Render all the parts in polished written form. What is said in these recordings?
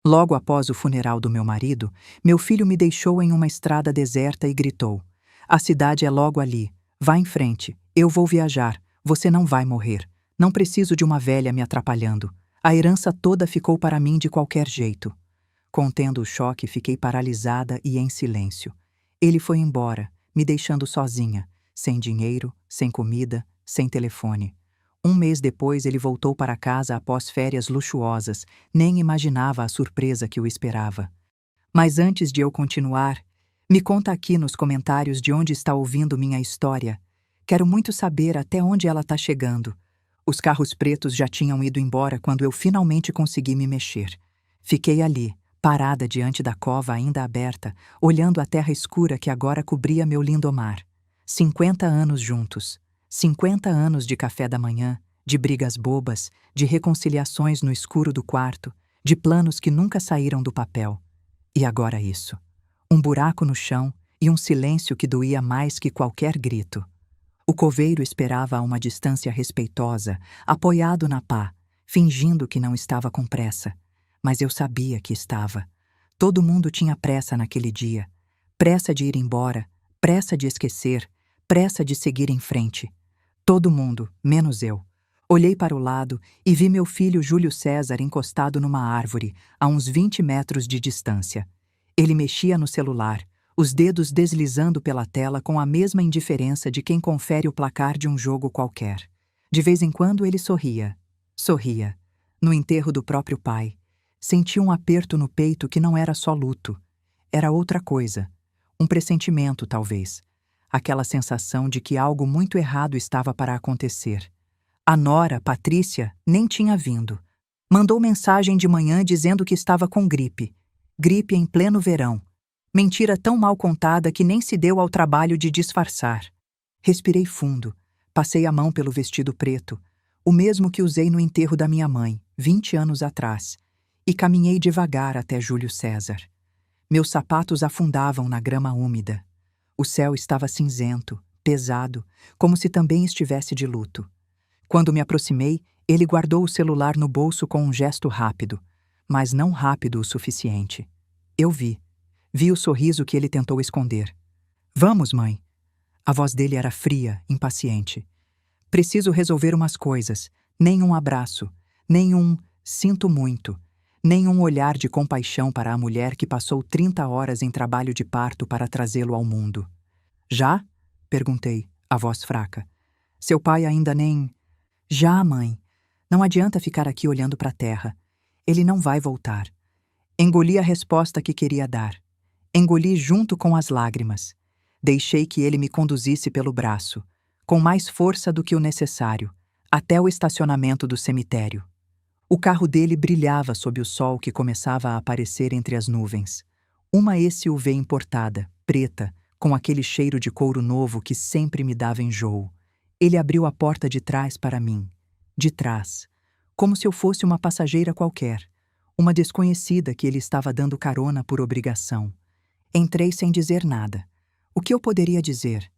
Logo após o funeral do meu marido, meu filho me deixou em uma estrada deserta e gritou: "A cidade é logo ali. Vá em frente. Eu vou viajar. Você não vai morrer. Não preciso de uma velha me atrapalhando. A herança toda ficou para mim de qualquer jeito." Contendo o choque, fiquei paralisada e em silêncio. Ele foi embora, me deixando sozinha, sem dinheiro, sem comida, sem telefone. Um mês depois, ele voltou para casa após férias luxuosas. Nem imaginava a surpresa que o esperava. Mas antes de eu continuar, me conta aqui nos comentários de onde está ouvindo minha história. Quero muito saber até onde ela está chegando. Os carros pretos já tinham ido embora quando eu finalmente consegui me mexer. Fiquei ali, parada diante da cova ainda aberta, olhando a terra escura que agora cobria meu lindomar. 50 anos juntos. 50 anos de café da manhã, de brigas bobas, de reconciliações no escuro do quarto, de planos que nunca saíram do papel. E agora isso. Um buraco no chão e um silêncio que doía mais que qualquer grito. O coveiro esperava a uma distância respeitosa, apoiado na pá, fingindo que não estava com pressa. Mas eu sabia que estava. Todo mundo tinha pressa naquele dia. Pressa de ir embora, pressa de esquecer, pressa de seguir em frente. Todo mundo, menos eu. Olhei para o lado e vi meu filho Júlio César encostado numa árvore, a uns 20 metros de distância. Ele mexia no celular, os dedos deslizando pela tela com a mesma indiferença de quem confere o placar de um jogo qualquer. De vez em quando ele sorria. Sorria. No enterro do próprio pai. Senti um aperto no peito que não era só luto. Era outra coisa. Um pressentimento, talvez. Aquela sensação de que algo muito errado estava para acontecer. A nora, Patrícia, nem tinha vindo. Mandou mensagem de manhã dizendo que estava com gripe. Gripe em pleno verão. Mentira tão mal contada que nem se deu ao trabalho de disfarçar. Respirei fundo. Passei a mão pelo vestido preto, o mesmo que usei no enterro da minha mãe, 20 anos atrás, e caminhei devagar até Júlio César. Meus sapatos afundavam na grama úmida. O céu estava cinzento, pesado, como se também estivesse de luto. Quando me aproximei, ele guardou o celular no bolso com um gesto rápido, mas não rápido o suficiente. Eu vi o sorriso que ele tentou esconder. "Vamos, mãe." A voz dele era fria, impaciente. "Preciso resolver umas coisas. Nem um abraço, nem um 'sinto muito', nem um olhar de compaixão para a mulher que passou 30 horas em trabalho de parto para trazê-lo ao mundo." "Já?" perguntei, a voz fraca. "Seu pai ainda nem..." "Já, mãe. Não adianta ficar aqui olhando para a terra. Ele não vai voltar." Engoli a resposta que queria dar. Engoli junto com as lágrimas. Deixei que ele me conduzisse pelo braço, com mais força do que o necessário, até o estacionamento do cemitério. O carro dele brilhava sob o sol que começava a aparecer entre as nuvens. Uma SUV importada, preta, com aquele cheiro de couro novo que sempre me dava enjoo. Ele abriu a porta de trás para mim. De trás. Como se eu fosse uma passageira qualquer. Uma desconhecida que ele estava dando carona por obrigação. Entrei sem dizer nada. O que eu poderia dizer?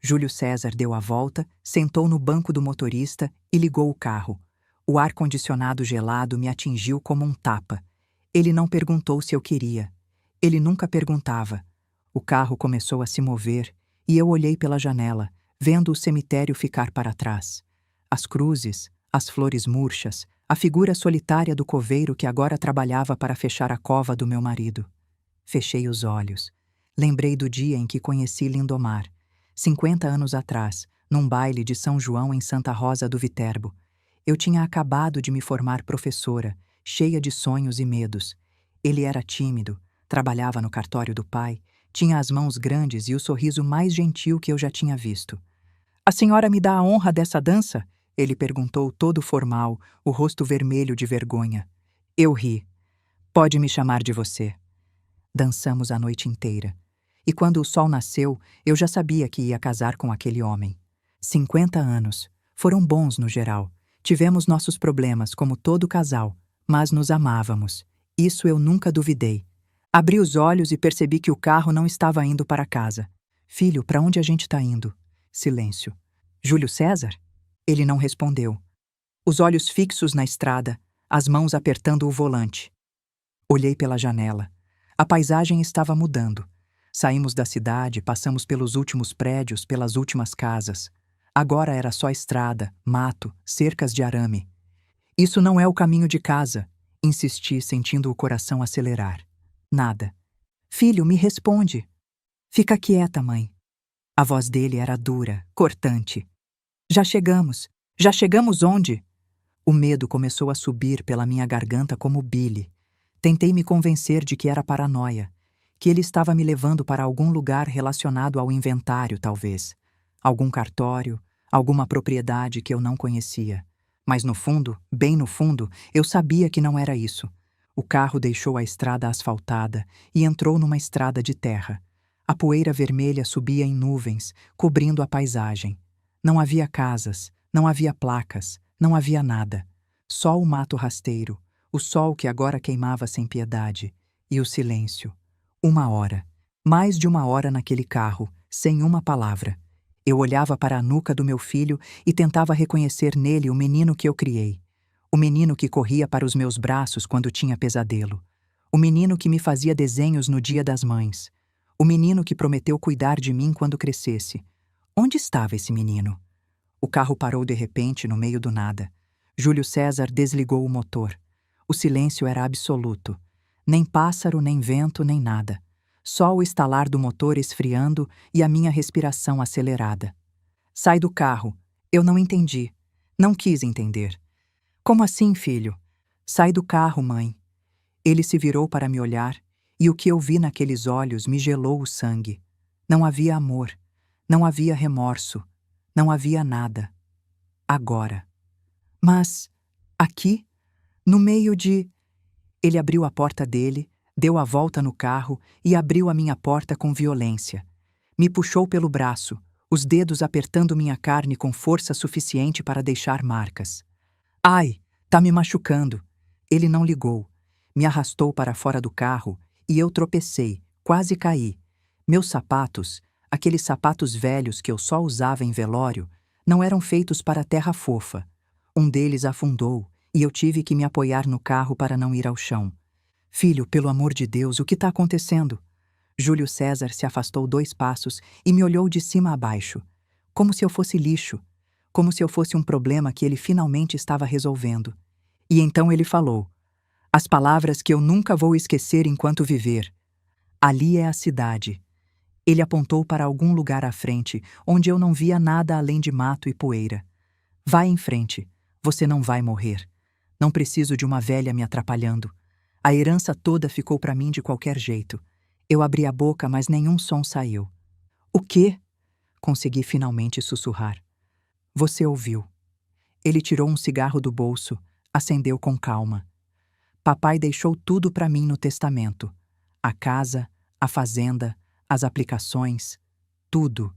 Júlio César deu a volta, sentou no banco do motorista e ligou o carro. O ar-condicionado gelado me atingiu como um tapa. Ele não perguntou se eu queria. Ele nunca perguntava. O carro começou a se mover e eu olhei pela janela, vendo o cemitério ficar para trás. As cruzes, as flores murchas, a figura solitária do coveiro que agora trabalhava para fechar a cova do meu marido. Fechei os olhos. Lembrei do dia em que conheci Lindomar, 50 anos atrás, num baile de São João em Santa Rosa do Viterbo. Eu tinha acabado de me formar professora, cheia de sonhos e medos. Ele era tímido, trabalhava no cartório do pai, tinha as mãos grandes e o sorriso mais gentil que eu já tinha visto. "A senhora me dá a honra dessa dança?" Ele perguntou todo formal, o rosto vermelho de vergonha. Eu ri. "Pode me chamar de você." Dançamos a noite inteira. E quando o sol nasceu, eu já sabia que ia casar com aquele homem. 50 anos. Foram bons no geral. Tivemos nossos problemas, como todo casal, mas nos amávamos. Isso eu nunca duvidei. Abri os olhos e percebi que o carro não estava indo para casa. "Filho, para onde a gente está indo?" Silêncio. "Júlio César?" Ele não respondeu. Os olhos fixos na estrada, as mãos apertando o volante. Olhei pela janela. A paisagem estava mudando. Saímos da cidade, passamos pelos últimos prédios, pelas últimas casas. Agora era só estrada, mato, cercas de arame. Isso não é o caminho de casa, insisti, sentindo o coração acelerar. Nada. Filho, me responde. Fica quieta, mãe. A voz dele era dura, cortante. Já chegamos. Já chegamos onde? O medo começou a subir pela minha garganta como bile. Tentei me convencer de que era paranoia, que ele estava me levando para algum lugar relacionado ao inventário, talvez. Algum cartório, alguma propriedade que eu não conhecia. Mas no fundo, bem no fundo, eu sabia que não era isso. O carro deixou a estrada asfaltada e entrou numa estrada de terra. A poeira vermelha subia em nuvens, cobrindo a paisagem. Não havia casas, não havia placas, não havia nada. Só o mato rasteiro, o sol que agora queimava sem piedade, e o silêncio. 1 hora. Mais de 1 hora naquele carro, sem uma palavra. Eu olhava para a nuca do meu filho e tentava reconhecer nele o menino que eu criei. O menino que corria para os meus braços quando tinha pesadelo. O menino que me fazia desenhos no Dia das Mães. O menino que prometeu cuidar de mim quando crescesse. Onde estava esse menino? O carro parou de repente no meio do nada. Júlio César desligou o motor. O silêncio era absoluto. Nem pássaro, nem vento, nem nada. Só o estalar do motor esfriando e a minha respiração acelerada. Sai do carro. Eu não entendi. Não quis entender. Como assim, filho? Sai do carro, mãe. Ele se virou para me olhar, e o que eu vi naqueles olhos me gelou o sangue. Não havia amor. Não havia remorso. Não havia nada. Agora. Mas, aqui, no meio de... Ele abriu a porta dele, deu a volta no carro e abriu a minha porta com violência. Me puxou pelo braço, os dedos apertando minha carne com força suficiente para deixar marcas. Ai, tá me machucando. Ele não ligou. Me arrastou para fora do carro e eu tropecei, quase caí. Meus sapatos, aqueles sapatos velhos que eu só usava em velório, não eram feitos para terra fofa. Um deles afundou e eu tive que me apoiar no carro para não ir ao chão. Filho, pelo amor de Deus, o que está acontecendo? Júlio César se afastou 2 passos e me olhou de cima a baixo, como se eu fosse lixo, como se eu fosse um problema que ele finalmente estava resolvendo. E então ele falou, as palavras que eu nunca vou esquecer enquanto viver. Ali é a cidade. Ele apontou para algum lugar à frente, onde eu não via nada além de mato e poeira. Vai em frente, você não vai morrer. Não preciso de uma velha me atrapalhando. A herança toda ficou para mim de qualquer jeito. Eu abri a boca, mas nenhum som saiu. O quê? Consegui finalmente sussurrar. Você ouviu. Ele tirou um cigarro do bolso, acendeu com calma. Papai deixou tudo para mim no testamento. A casa, a fazenda, as aplicações, tudo.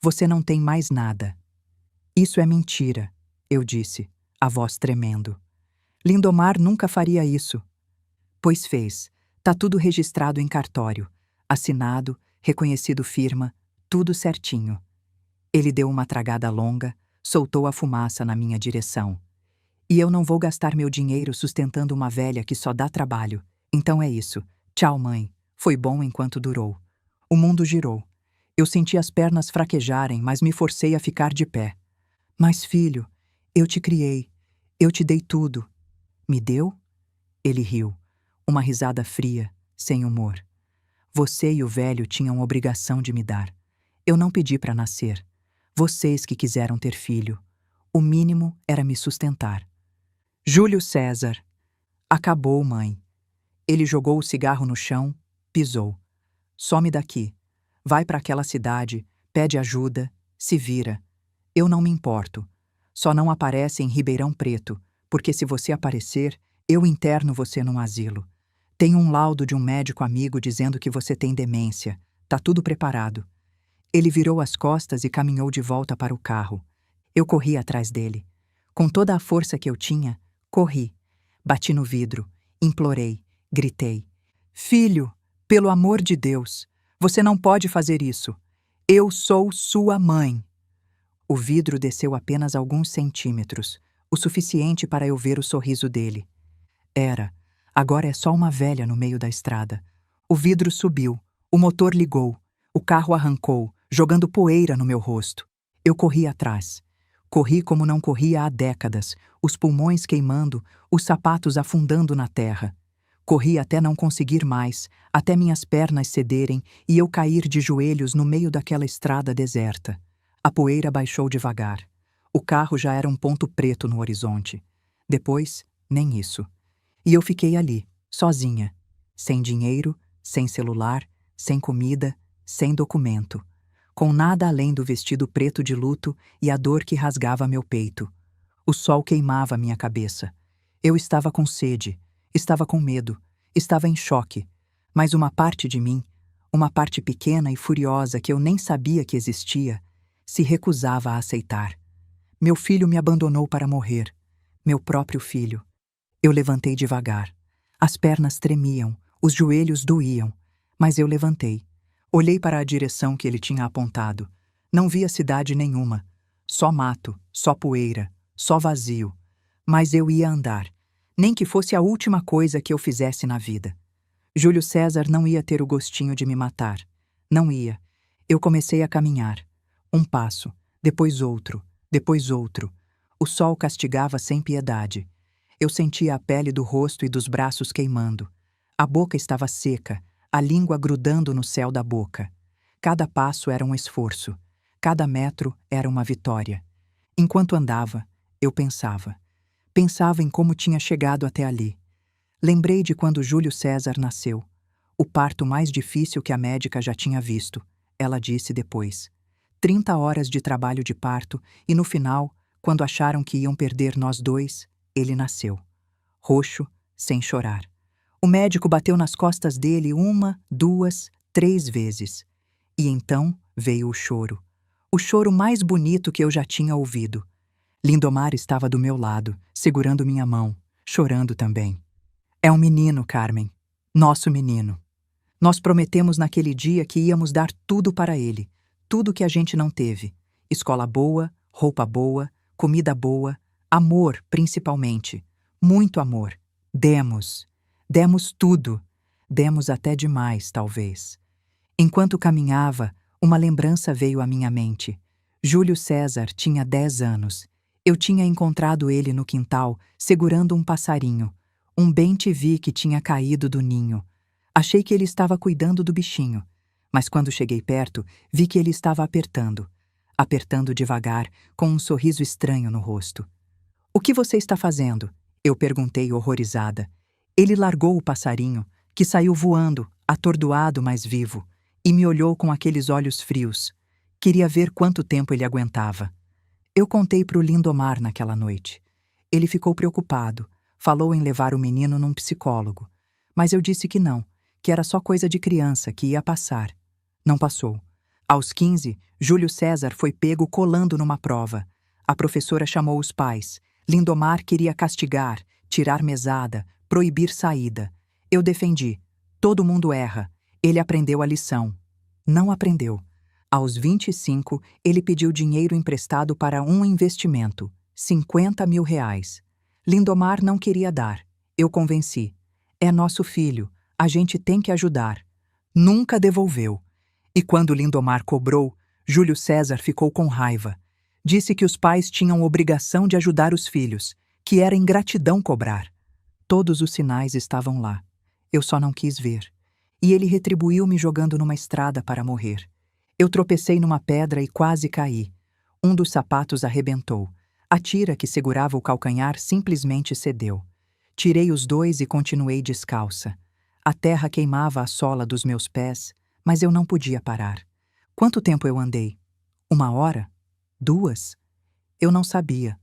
Você não tem mais nada. Isso é mentira, eu disse, a voz tremendo. Lindomar nunca faria isso. Pois fez. Tá tudo registrado em cartório. Assinado, reconhecido firma, tudo certinho. Ele deu uma tragada longa, soltou a fumaça na minha direção. E eu não vou gastar meu dinheiro sustentando uma velha que só dá trabalho. Então é isso. Tchau, mãe. Foi bom enquanto durou. O mundo girou. Eu senti as pernas fraquejarem, mas me forcei a ficar de pé. Mas, filho, eu te criei. Eu te dei tudo. Me deu? Ele riu. Uma risada fria, sem humor. Você e o velho tinham obrigação de me dar. Eu não pedi para nascer. Vocês que quiseram ter filho. O mínimo era me sustentar. Júlio César. Acabou, mãe. Ele jogou o cigarro no chão, pisou. Some daqui. Vai para aquela cidade, pede ajuda, se vira. Eu não me importo. Só não aparece em Ribeirão Preto, porque se você aparecer, eu interno você num asilo. Tenho um laudo de um médico amigo dizendo que você tem demência. Tá tudo preparado. Ele virou as costas e caminhou de volta para o carro. Eu corri atrás dele. Com toda a força que eu tinha, corri. Bati no vidro, implorei, gritei. Filho, pelo amor de Deus, você não pode fazer isso. Eu sou sua mãe. O vidro desceu apenas alguns centímetros, o suficiente para eu ver o sorriso dele. Era. Agora é só uma velha no meio da estrada. O vidro subiu, o motor ligou, o carro arrancou, jogando poeira no meu rosto. Eu corri atrás. Corri como não corria há décadas, os pulmões queimando, os sapatos afundando na terra. Corri até não conseguir mais, até minhas pernas cederem e eu cair de joelhos no meio daquela estrada deserta. A poeira baixou devagar. O carro já era um ponto preto no horizonte. Depois, nem isso. E eu fiquei ali, sozinha, sem dinheiro, sem celular, sem comida, sem documento, com nada além do vestido preto de luto e a dor que rasgava meu peito. O sol queimava minha cabeça. Eu estava com sede, estava com medo, estava em choque, mas uma parte de mim, uma parte pequena e furiosa que eu nem sabia que existia, se recusava a aceitar. Meu filho me abandonou para morrer, meu próprio filho. Eu levantei devagar. As pernas tremiam, os joelhos doíam, mas eu levantei. Olhei para a direção que ele tinha apontado. Não via cidade nenhuma. Só mato, só poeira, só vazio. Mas eu ia andar, nem que fosse a última coisa que eu fizesse na vida. Júlio César não ia ter o gostinho de me matar. Não ia. Eu comecei a caminhar. Um passo, depois outro, depois outro. O sol castigava sem piedade. Eu sentia a pele do rosto e dos braços queimando. A boca estava seca, a língua grudando no céu da boca. Cada passo era um esforço. Cada metro era uma vitória. Enquanto andava, eu pensava. Pensava em como tinha chegado até ali. Lembrei de quando Júlio César nasceu. O parto mais difícil que a médica já tinha visto, ela disse depois. 30 horas de trabalho de parto e no final, quando acharam que iam perder nós dois, ele nasceu. Roxo, sem chorar. O médico bateu nas costas dele 1, 2, 3 vezes. E então veio o choro. O choro mais bonito que eu já tinha ouvido. Lindomar estava do meu lado, segurando minha mão, chorando também. É um menino, Carmen. Nosso menino. Nós prometemos naquele dia que íamos dar tudo para ele. Tudo que a gente não teve. Escola boa, roupa boa, comida boa, amor, principalmente. Muito amor. Demos. Demos tudo. Demos até demais, talvez. Enquanto caminhava, uma lembrança veio à minha mente. Júlio César tinha 10 anos. Eu tinha encontrado ele no quintal, segurando um passarinho. Um bem-te-vi que tinha caído do ninho. Achei que ele estava cuidando do bichinho. Mas quando cheguei perto, vi que ele estava apertando. Apertando devagar, com um sorriso estranho no rosto. "O que você está fazendo?" Eu perguntei horrorizada. Ele largou o passarinho, que saiu voando, atordoado, mas vivo, e me olhou com aqueles olhos frios. Queria ver quanto tempo ele aguentava. Eu contei para o Lindomar naquela noite. Ele ficou preocupado, falou em levar o menino num psicólogo. Mas eu disse que não, que era só coisa de criança, que ia passar. Não passou. Aos 15, Júlio César foi pego colando numa prova. A professora chamou os pais. Lindomar queria castigar, tirar mesada, proibir saída. Eu defendi. Todo mundo erra. Ele aprendeu a lição. Não aprendeu. Aos 25, ele pediu dinheiro emprestado para um investimento. 50 mil reais. Lindomar não queria dar. Eu convenci. É nosso filho. A gente tem que ajudar. Nunca devolveu. E quando Lindomar cobrou, Júlio César ficou com raiva. Disse que os pais tinham obrigação de ajudar os filhos, que era ingratidão cobrar. Todos os sinais estavam lá. Eu só não quis ver. E ele retribuiu me jogando numa estrada para morrer. Eu tropecei numa pedra e quase caí. Um dos sapatos arrebentou. A tira que segurava o calcanhar simplesmente cedeu. Tirei os dois e continuei descalça. A terra queimava a sola dos meus pés, mas eu não podia parar. Quanto tempo eu andei? 1 hora? 2? Eu não sabia.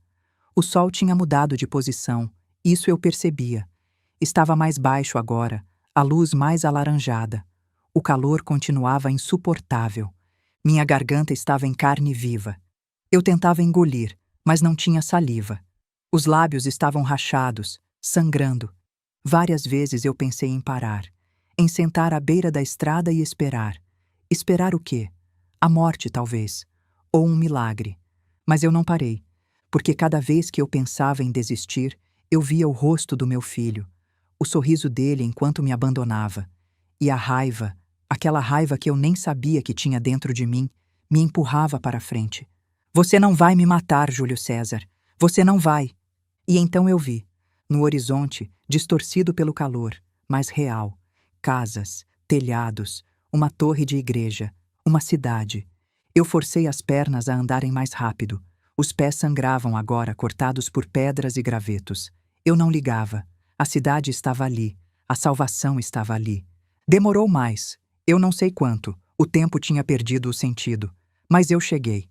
O sol tinha mudado de posição, isso eu percebia. Estava mais baixo agora, a luz mais alaranjada. O calor continuava insuportável. Minha garganta estava em carne viva. Eu tentava engolir, mas não tinha saliva. Os lábios estavam rachados, sangrando. Várias vezes eu pensei em parar, em sentar à beira da estrada e esperar. Esperar o quê? A morte, talvez. Ou um milagre. Mas eu não parei, porque cada vez que eu pensava em desistir, eu via o rosto do meu filho. o sorriso dele enquanto me abandonava. E a raiva, aquela raiva que eu nem sabia que tinha dentro de mim, me empurrava para a frente. Você não vai me matar, Júlio César. Você não vai. E então eu vi, no horizonte, distorcido pelo calor, mas real, casas, telhados, uma torre de igreja, uma cidade. Eu forcei as pernas a andarem mais rápido. Os pés sangravam agora, cortados por pedras e gravetos. Eu não ligava. A cidade estava ali. A salvação estava ali. Demorou mais. Eu não sei quanto. O tempo tinha perdido o sentido. Mas eu cheguei.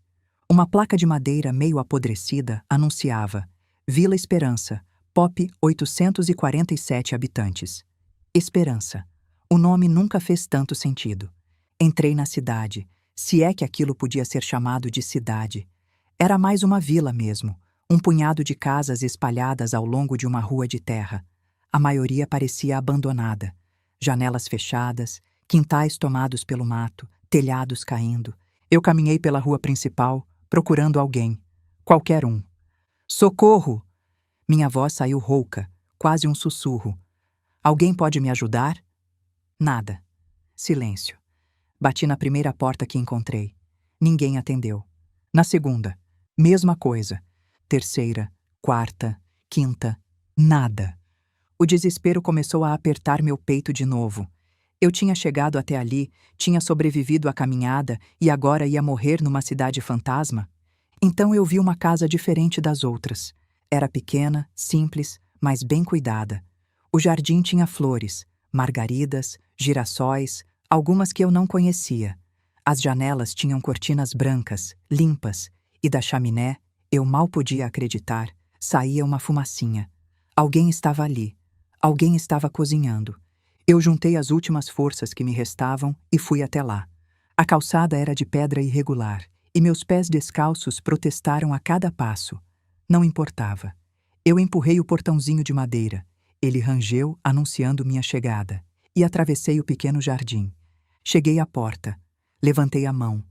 Uma placa de madeira meio apodrecida anunciava: Vila Esperança, POP 847 habitantes. Esperança. O nome nunca fez tanto sentido. Entrei na cidade, se é que aquilo podia ser chamado de cidade. Era mais uma vila mesmo, um punhado de casas espalhadas ao longo de uma rua de terra. A maioria parecia abandonada. Janelas fechadas, quintais tomados pelo mato, telhados caindo. Eu caminhei pela rua principal, procurando alguém. Qualquer um. Socorro! Minha voz saiu rouca, quase um sussurro. Alguém pode me ajudar? Nada. Silêncio. Bati na primeira porta que encontrei. Ninguém atendeu. Na segunda, mesma coisa. Terceira, quarta, quinta, nada. O desespero começou a apertar meu peito de novo. Eu tinha chegado até ali, tinha sobrevivido à caminhada e agora ia morrer numa cidade fantasma? Então eu vi uma casa diferente das outras. Era pequena, simples, mas bem cuidada. O jardim tinha flores, margaridas, girassóis, algumas que eu não conhecia. As janelas tinham cortinas brancas, limpas, e da chaminé, eu mal podia acreditar, saía uma fumacinha. Alguém estava ali. Alguém estava cozinhando. Eu juntei as últimas forças que me restavam e fui até lá. A calçada era de pedra irregular, e meus pés descalços protestaram a cada passo. Não importava. Eu empurrei o portãozinho de madeira. Ele rangeu, anunciando minha chegada, e atravessei o pequeno jardim. Cheguei à porta. Levantei a mão.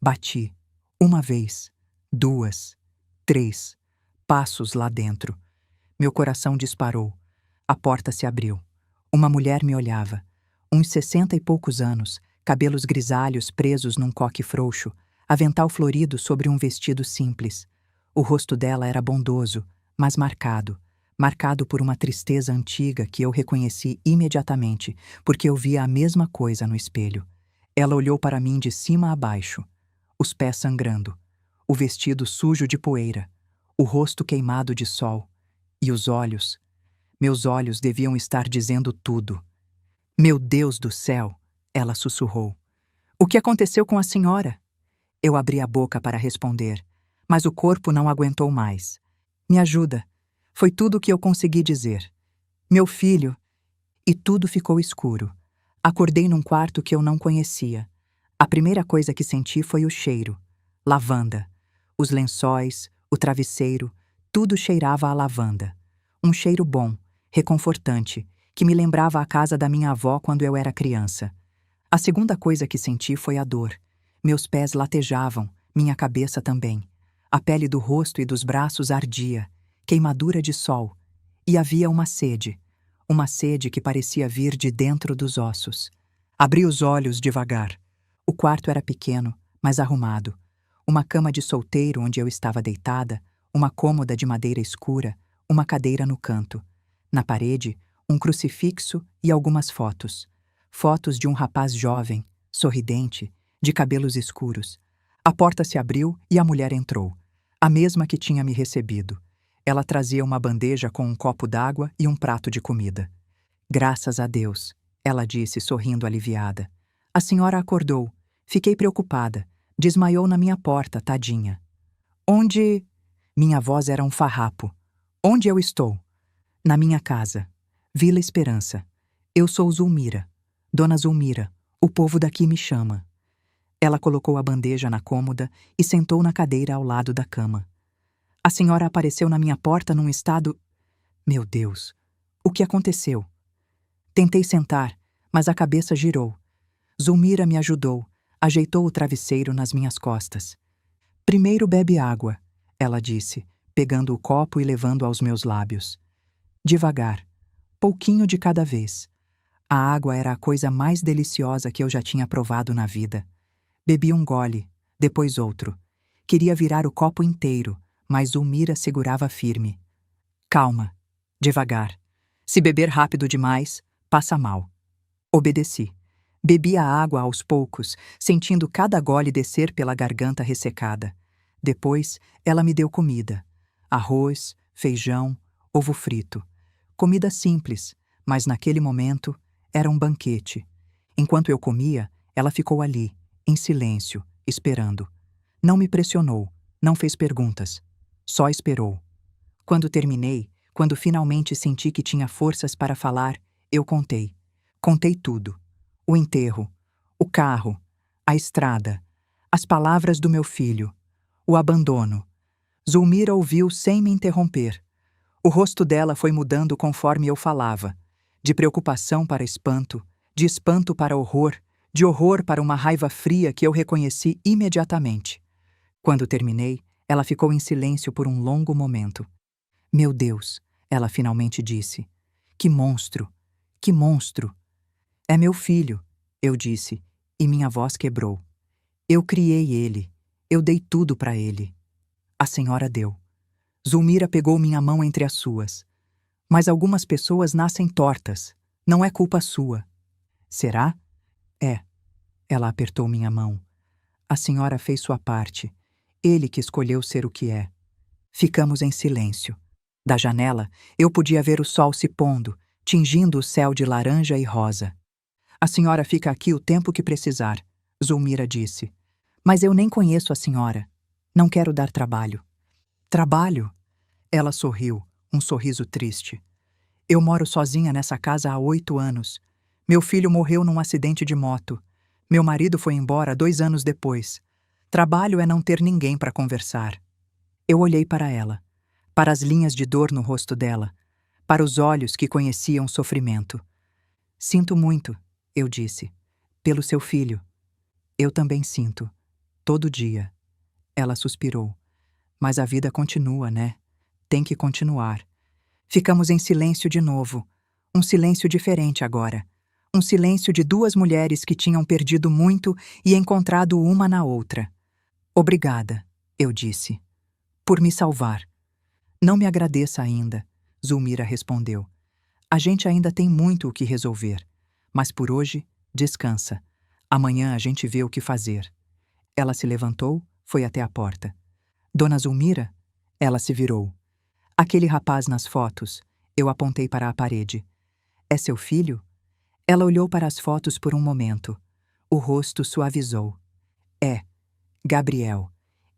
Bati. Uma vez. Duas. Três. Passos lá dentro. Meu coração disparou. A porta se abriu. Uma mulher me olhava. Uns 60 e poucos anos, cabelos grisalhos presos num coque frouxo, avental florido sobre um vestido simples. O rosto dela era bondoso, mas marcado por uma tristeza antiga que eu reconheci imediatamente, porque eu via a mesma coisa no espelho. Ela olhou para mim de cima a baixo, os pés sangrando, o vestido sujo de poeira, o rosto queimado de sol, e os olhos. Meus olhos deviam estar dizendo tudo. Meu Deus do céu, ela sussurrou. O que aconteceu com a senhora? Eu abri a boca para responder, mas o corpo não aguentou mais. Me ajuda. Foi tudo o que eu consegui dizer. Meu filho. E tudo ficou escuro. Acordei num quarto que eu não conhecia. A primeira coisa que senti foi o cheiro. Lavanda. Os lençóis, o travesseiro, tudo cheirava a lavanda. Um cheiro bom, reconfortante, que me lembrava a casa da minha avó quando eu era criança. A segunda coisa que senti foi a dor. Meus pés latejavam, minha cabeça também. A pele do rosto e dos braços ardia, queimadura de sol. E havia uma sede que parecia vir de dentro dos ossos. Abri os olhos devagar. O quarto era pequeno, mas arrumado. Uma cama de solteiro onde eu estava deitada, uma cômoda de madeira escura, uma cadeira no canto. Na parede, um crucifixo e algumas fotos. Fotos de um rapaz jovem, sorridente, de cabelos escuros. A porta se abriu e a mulher entrou. A mesma que tinha me recebido. Ela trazia uma bandeja com um copo d'água e um prato de comida. Graças a Deus, ela disse, sorrindo aliviada. A senhora acordou. Fiquei preocupada. Desmaiou na minha porta, tadinha. Onde? Minha voz era um farrapo. Onde eu estou? Na minha casa. Vila Esperança. Eu sou Zulmira. Dona Zulmira. O povo daqui me chama. Ela colocou a bandeja na cômoda e sentou na cadeira ao lado da cama. A senhora apareceu na minha porta num estado... Meu Deus, o que aconteceu? Tentei sentar, mas a cabeça girou. Zulmira me ajudou, ajeitou o travesseiro nas minhas costas. Primeiro bebe água, ela disse, pegando o copo e levando aos meus lábios. Devagar. pouquinho de cada vez. A água era a coisa mais deliciosa que eu já tinha provado na vida. Bebi um gole, depois outro. Queria virar o copo inteiro, mas Zulmira segurava firme. Calma, devagar. Se beber rápido demais, passa mal. Obedeci. Bebi a água aos poucos, sentindo cada gole descer pela garganta ressecada. Depois, ela me deu comida. Arroz, feijão, ovo frito. Comida simples, mas naquele momento era um banquete. Enquanto eu comia, ela ficou ali, em silêncio, esperando. Não me pressionou, não fez perguntas. Só esperou. Quando terminei, quando finalmente senti que tinha forças para falar, eu contei. Contei tudo. O enterro, o carro, a estrada, as palavras do meu filho, o abandono. Zulmira ouviu sem me interromper. O rosto dela foi mudando conforme eu falava, de preocupação para espanto, de espanto para horror, de horror para uma raiva fria que eu reconheci imediatamente. Quando terminei, ela ficou em silêncio por um longo momento. Meu Deus, ela finalmente disse. Que monstro! Que monstro! É meu filho, eu disse, e minha voz quebrou. Eu criei ele. Eu dei tudo para ele. A senhora deu. Zulmira pegou minha mão entre as suas. Mas algumas pessoas nascem tortas. Não é culpa sua. Será? É. Ela apertou minha mão. A senhora fez sua parte. Ele que escolheu ser o que é. Ficamos em silêncio. Da janela, eu podia ver o sol se pondo, tingindo o céu de laranja e rosa. A senhora fica aqui o tempo que precisar, Zulmira disse. Mas eu nem conheço a senhora. Não quero dar trabalho. Trabalho? Ela sorriu, um sorriso triste. Eu moro sozinha nessa casa há 8 anos. Meu filho morreu num acidente de moto. Meu marido foi embora 2 anos depois. Trabalho é não ter ninguém para conversar. Eu olhei para ela, para as linhas de dor no rosto dela, para os olhos que conheciam sofrimento. Sinto muito, eu disse, pelo seu filho. Eu também sinto, todo dia. Ela suspirou. Mas a vida continua, né? Tem que continuar. Ficamos em silêncio de novo. Um silêncio diferente agora. Um silêncio de 2 mulheres que tinham perdido muito e encontrado uma na outra. Obrigada, eu disse, por me salvar. Não me agradeça ainda, Zulmira respondeu. A gente ainda tem muito o que resolver. Mas por hoje, descansa. Amanhã a gente vê o que fazer. Ela se levantou, foi até a porta. Dona Zulmira? Ela se virou. Aquele rapaz nas fotos. Eu apontei para a parede. É seu filho? Ela olhou para as fotos por um momento. O rosto suavizou. É, Gabriel.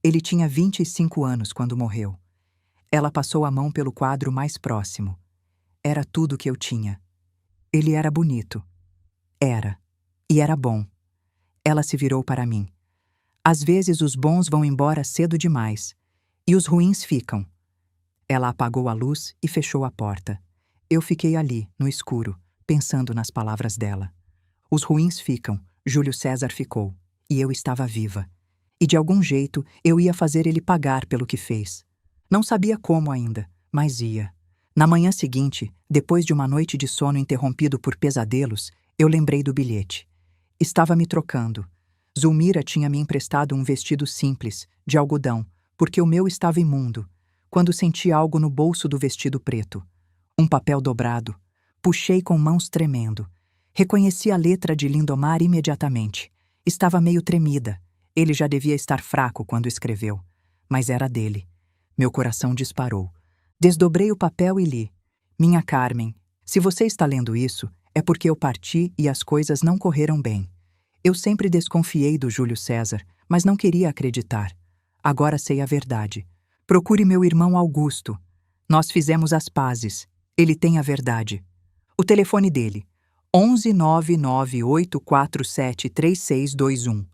Ele tinha 25 anos quando morreu. Ela passou a mão pelo quadro mais próximo. Era tudo que eu tinha. Ele era bonito. Era. E era bom. Ela se virou para mim. Às vezes os bons vão embora cedo demais. E os ruins ficam. Ela apagou a luz e fechou a porta. Eu fiquei ali, no escuro, pensando nas palavras dela. Os ruins ficam, Júlio César ficou. E eu estava viva. E de algum jeito eu ia fazer ele pagar pelo que fez. Não sabia como ainda, mas ia. Na manhã seguinte, depois de uma noite de sono interrompido por pesadelos, eu lembrei do bilhete. Estava me trocando. Zulmira tinha me emprestado um vestido simples, de algodão, porque o meu estava imundo, quando senti algo no bolso do vestido preto. Um papel dobrado. Puxei com mãos tremendo. Reconheci a letra de Lindomar imediatamente. Estava meio tremida. Ele já devia estar fraco quando escreveu. Mas era dele. Meu coração disparou. Desdobrei o papel e li. Minha Carmen, se você está lendo isso, é porque eu parti e as coisas não correram bem. Eu sempre desconfiei do Júlio César, mas não queria acreditar. Agora sei a verdade. Procure meu irmão Augusto. Nós fizemos as pazes. Ele tem a verdade. O telefone dele, 11 99847 3621.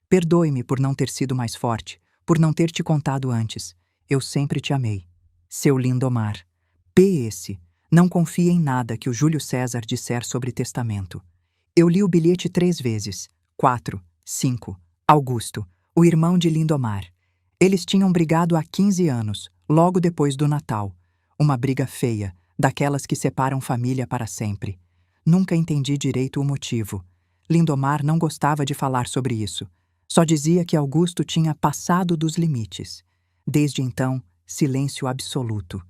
Perdoe-me por não ter sido mais forte, por não ter te contado antes. Eu sempre te amei. Seu Lindomar. PS. Não confie em nada que o Júlio César disser sobre testamento. Eu li o bilhete 3 vezes. 4, 5. Augusto, o irmão de Lindomar. Eles tinham brigado há 15 anos, logo depois do Natal. Uma briga feia, daquelas que separam família para sempre. Nunca entendi direito o motivo. Lindomar não gostava de falar sobre isso. Só dizia que Augusto tinha passado dos limites. Desde então, silêncio absoluto.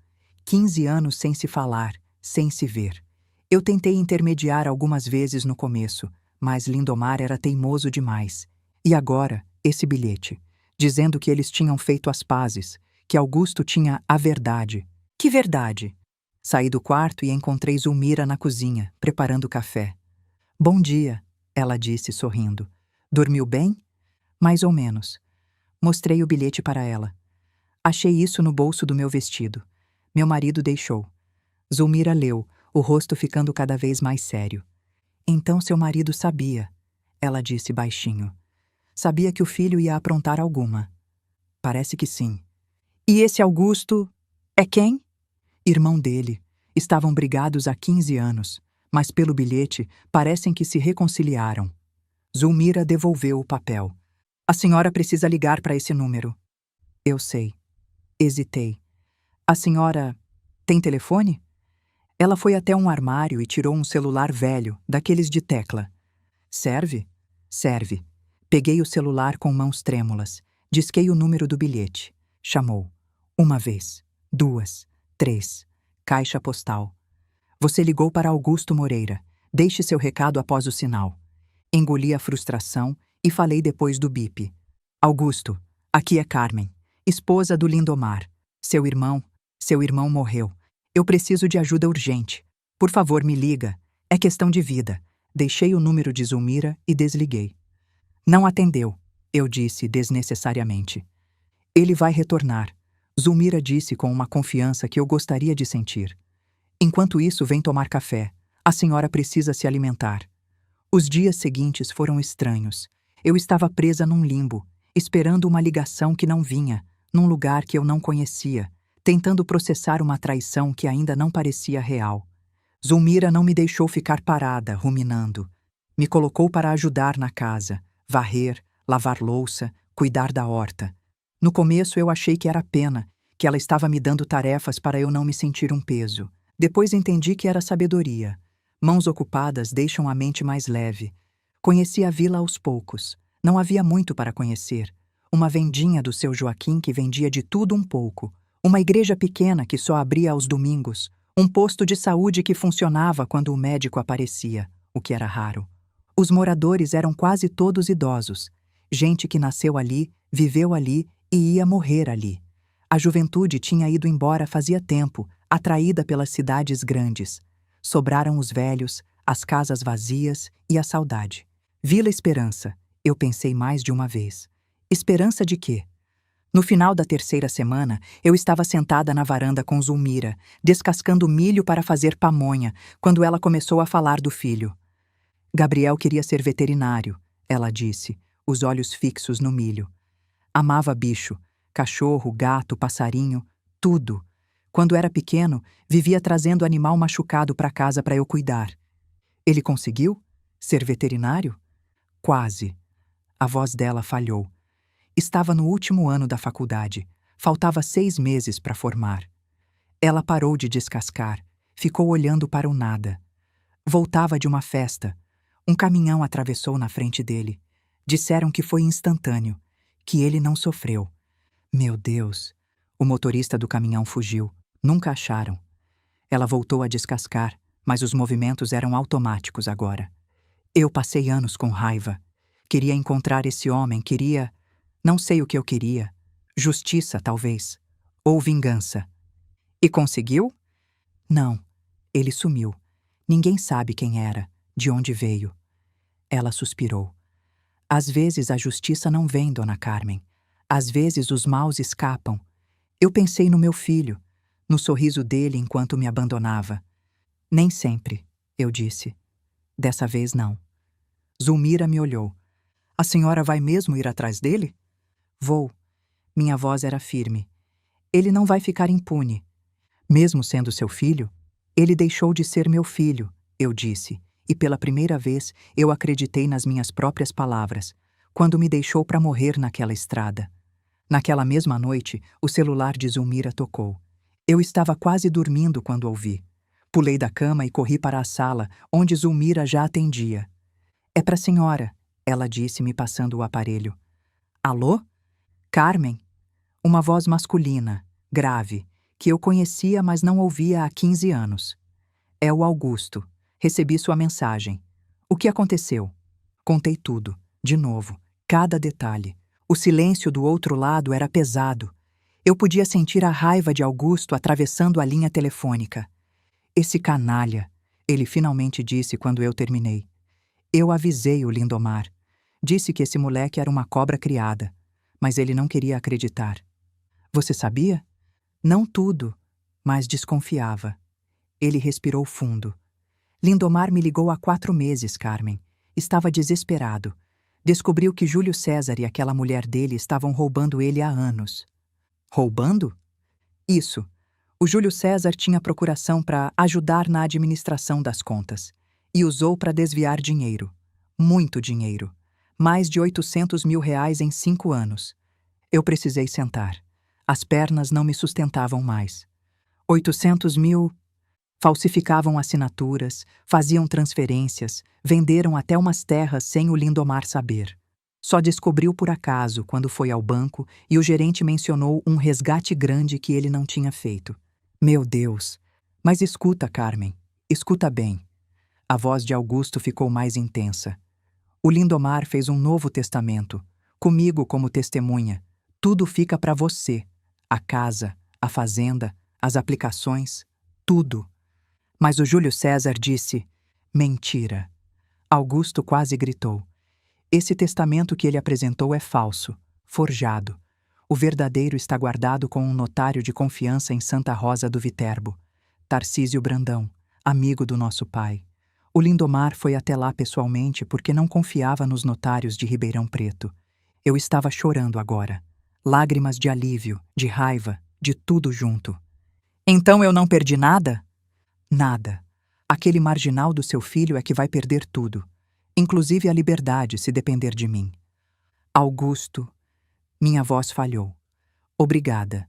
15 anos sem se falar, sem se ver. Eu tentei intermediar algumas vezes no começo, mas Lindomar era teimoso demais. E agora, esse bilhete, dizendo que eles tinham feito as pazes, que Augusto tinha a verdade. Que verdade? Saí do quarto e encontrei Zulmira na cozinha, preparando café. Bom dia, ela disse, sorrindo. Dormiu bem? Mais ou menos. Mostrei o bilhete para ela. Achei isso no bolso do meu vestido. Meu marido deixou. Zulmira leu, o rosto ficando cada vez mais sério. Então seu marido sabia, ela disse baixinho. Sabia que o filho ia aprontar alguma. Parece que sim. E esse Augusto é quem? Irmão dele. Estavam brigados há 15 anos, mas pelo bilhete parecem que se reconciliaram. Zulmira devolveu o papel. A senhora precisa ligar para esse número. Eu sei. Hesitei. A senhora tem telefone? Ela foi até um armário e tirou um celular velho, daqueles de tecla. Serve? Serve. Peguei o celular com mãos trêmulas. Disquei o número do bilhete. Chamou. Uma vez. 2. 3. Caixa postal. Você ligou para Augusto Moreira. Deixe seu recado após o sinal. Engoli a frustração e falei depois do bip. Augusto, aqui é Carmen, esposa do Lindomar. Seu irmão morreu. Eu preciso de ajuda urgente. Por favor, me liga. É questão de vida. Deixei o número de Zulmira e desliguei. Não atendeu, eu disse desnecessariamente. Ele vai retornar. Zulmira disse com uma confiança que eu gostaria de sentir. Enquanto isso, vem tomar café. A senhora precisa se alimentar. Os dias seguintes foram estranhos. Eu estava presa num limbo, esperando uma ligação que não vinha, num lugar que eu não conhecia, tentando processar uma traição que ainda não parecia real. Zulmira não me deixou ficar parada, ruminando. Me colocou para ajudar na casa, varrer, lavar louça, cuidar da horta. No começo eu achei que era pena, que ela estava me dando tarefas para eu não me sentir um peso. Depois entendi que era sabedoria. Mãos ocupadas deixam a mente mais leve. Conheci a vila aos poucos. Não havia muito para conhecer. Uma vendinha do seu Joaquim que vendia de tudo um pouco. Uma igreja pequena que só abria aos domingos. Um posto de saúde que funcionava quando o médico aparecia, o que era raro. Os moradores eram quase todos idosos. Gente que nasceu ali, viveu ali e ia morrer ali. A juventude tinha ido embora fazia tempo, atraída pelas cidades grandes. Sobraram os velhos, as casas vazias e a saudade. Vila Esperança, eu pensei mais de uma vez. Esperança de quê? No final da terceira semana, eu estava sentada na varanda com Zulmira, descascando milho para fazer pamonha, quando ela começou a falar do filho. Gabriel queria ser veterinário, ela disse, os olhos fixos no milho. Amava bicho, cachorro, gato, passarinho, tudo. Quando era pequeno, vivia trazendo animal machucado para casa para eu cuidar. Ele conseguiu? Ser veterinário? Quase. A voz dela falhou. Estava no último ano da faculdade. Faltava 6 meses para formar. Ela parou de descascar. Ficou olhando para o nada. Voltava de uma festa. Um caminhão atravessou na frente dele. Disseram que foi instantâneo, que ele não sofreu. Meu Deus! O motorista do caminhão fugiu. Nunca acharam. Ela voltou a descascar, mas os movimentos eram automáticos agora. Eu passei anos com raiva. Queria encontrar esse homem, queria... Não sei o que eu queria. Justiça, talvez. Ou vingança. E conseguiu? Não. Ele sumiu. Ninguém sabe quem era, de onde veio. Ela suspirou. Às vezes a justiça não vem, Dona Carmen. Às vezes os maus escapam. Eu pensei no meu filho, no sorriso dele enquanto me abandonava. Nem sempre, eu disse. Dessa vez não. Zulmira me olhou. A senhora vai mesmo ir atrás dele? Vou. Minha voz era firme. Ele não vai ficar impune. Mesmo sendo seu filho, ele deixou de ser meu filho, eu disse, e pela primeira vez eu acreditei nas minhas próprias palavras, quando me deixou para morrer naquela estrada. Naquela mesma noite, o celular de Zulmira tocou. Eu estava quase dormindo quando ouvi. Pulei da cama e corri para a sala, onde Zulmira já atendia. É para a senhora, ela disse, me passando o aparelho. Alô? Carmen? Uma voz masculina, grave, que eu conhecia, mas não ouvia há 15 anos. É o Augusto. Recebi sua mensagem. O que aconteceu? Contei tudo, de novo, cada detalhe. O silêncio do outro lado era pesado. Eu podia sentir a raiva de Augusto atravessando a linha telefônica. Esse canalha, ele finalmente disse quando eu terminei. Eu avisei o Lindomar. Disse que esse moleque era uma cobra criada, mas ele não queria acreditar. Você sabia? Não tudo, mas desconfiava. Ele respirou fundo. Lindomar me ligou há 4 meses, Carmen. Estava desesperado. Descobriu que Júlio César e aquela mulher dele estavam roubando ele há anos. Roubando? Isso. O Júlio César tinha procuração para ajudar na administração das contas e usou para desviar dinheiro. Muito dinheiro. Mais de 800 mil reais em 5 anos. Eu precisei sentar. As pernas não me sustentavam mais. 800 mil... Falsificavam assinaturas, faziam transferências, venderam até umas terras sem o Lindomar saber. Só descobriu por acaso quando foi ao banco e o gerente mencionou um resgate grande que ele não tinha feito. Meu Deus! Mas escuta, Carmen, escuta bem. A voz de Augusto ficou mais intensa. O Lindomar fez um novo testamento, comigo como testemunha. Tudo fica para você. A casa, a fazenda, as aplicações, tudo. Mas o Júlio César disse, mentira. Augusto quase gritou. Esse testamento que ele apresentou é falso, forjado. O verdadeiro está guardado com um notário de confiança em Santa Rosa do Viterbo, Tarcísio Brandão, amigo do nosso pai. O Lindomar foi até lá pessoalmente porque não confiava nos notários de Ribeirão Preto. Eu estava chorando agora. Lágrimas de alívio, de raiva, de tudo junto. Então eu não perdi nada? Nada. Aquele marginal do seu filho é que vai perder tudo, inclusive a liberdade, se depender de mim. Augusto, minha voz falhou. Obrigada.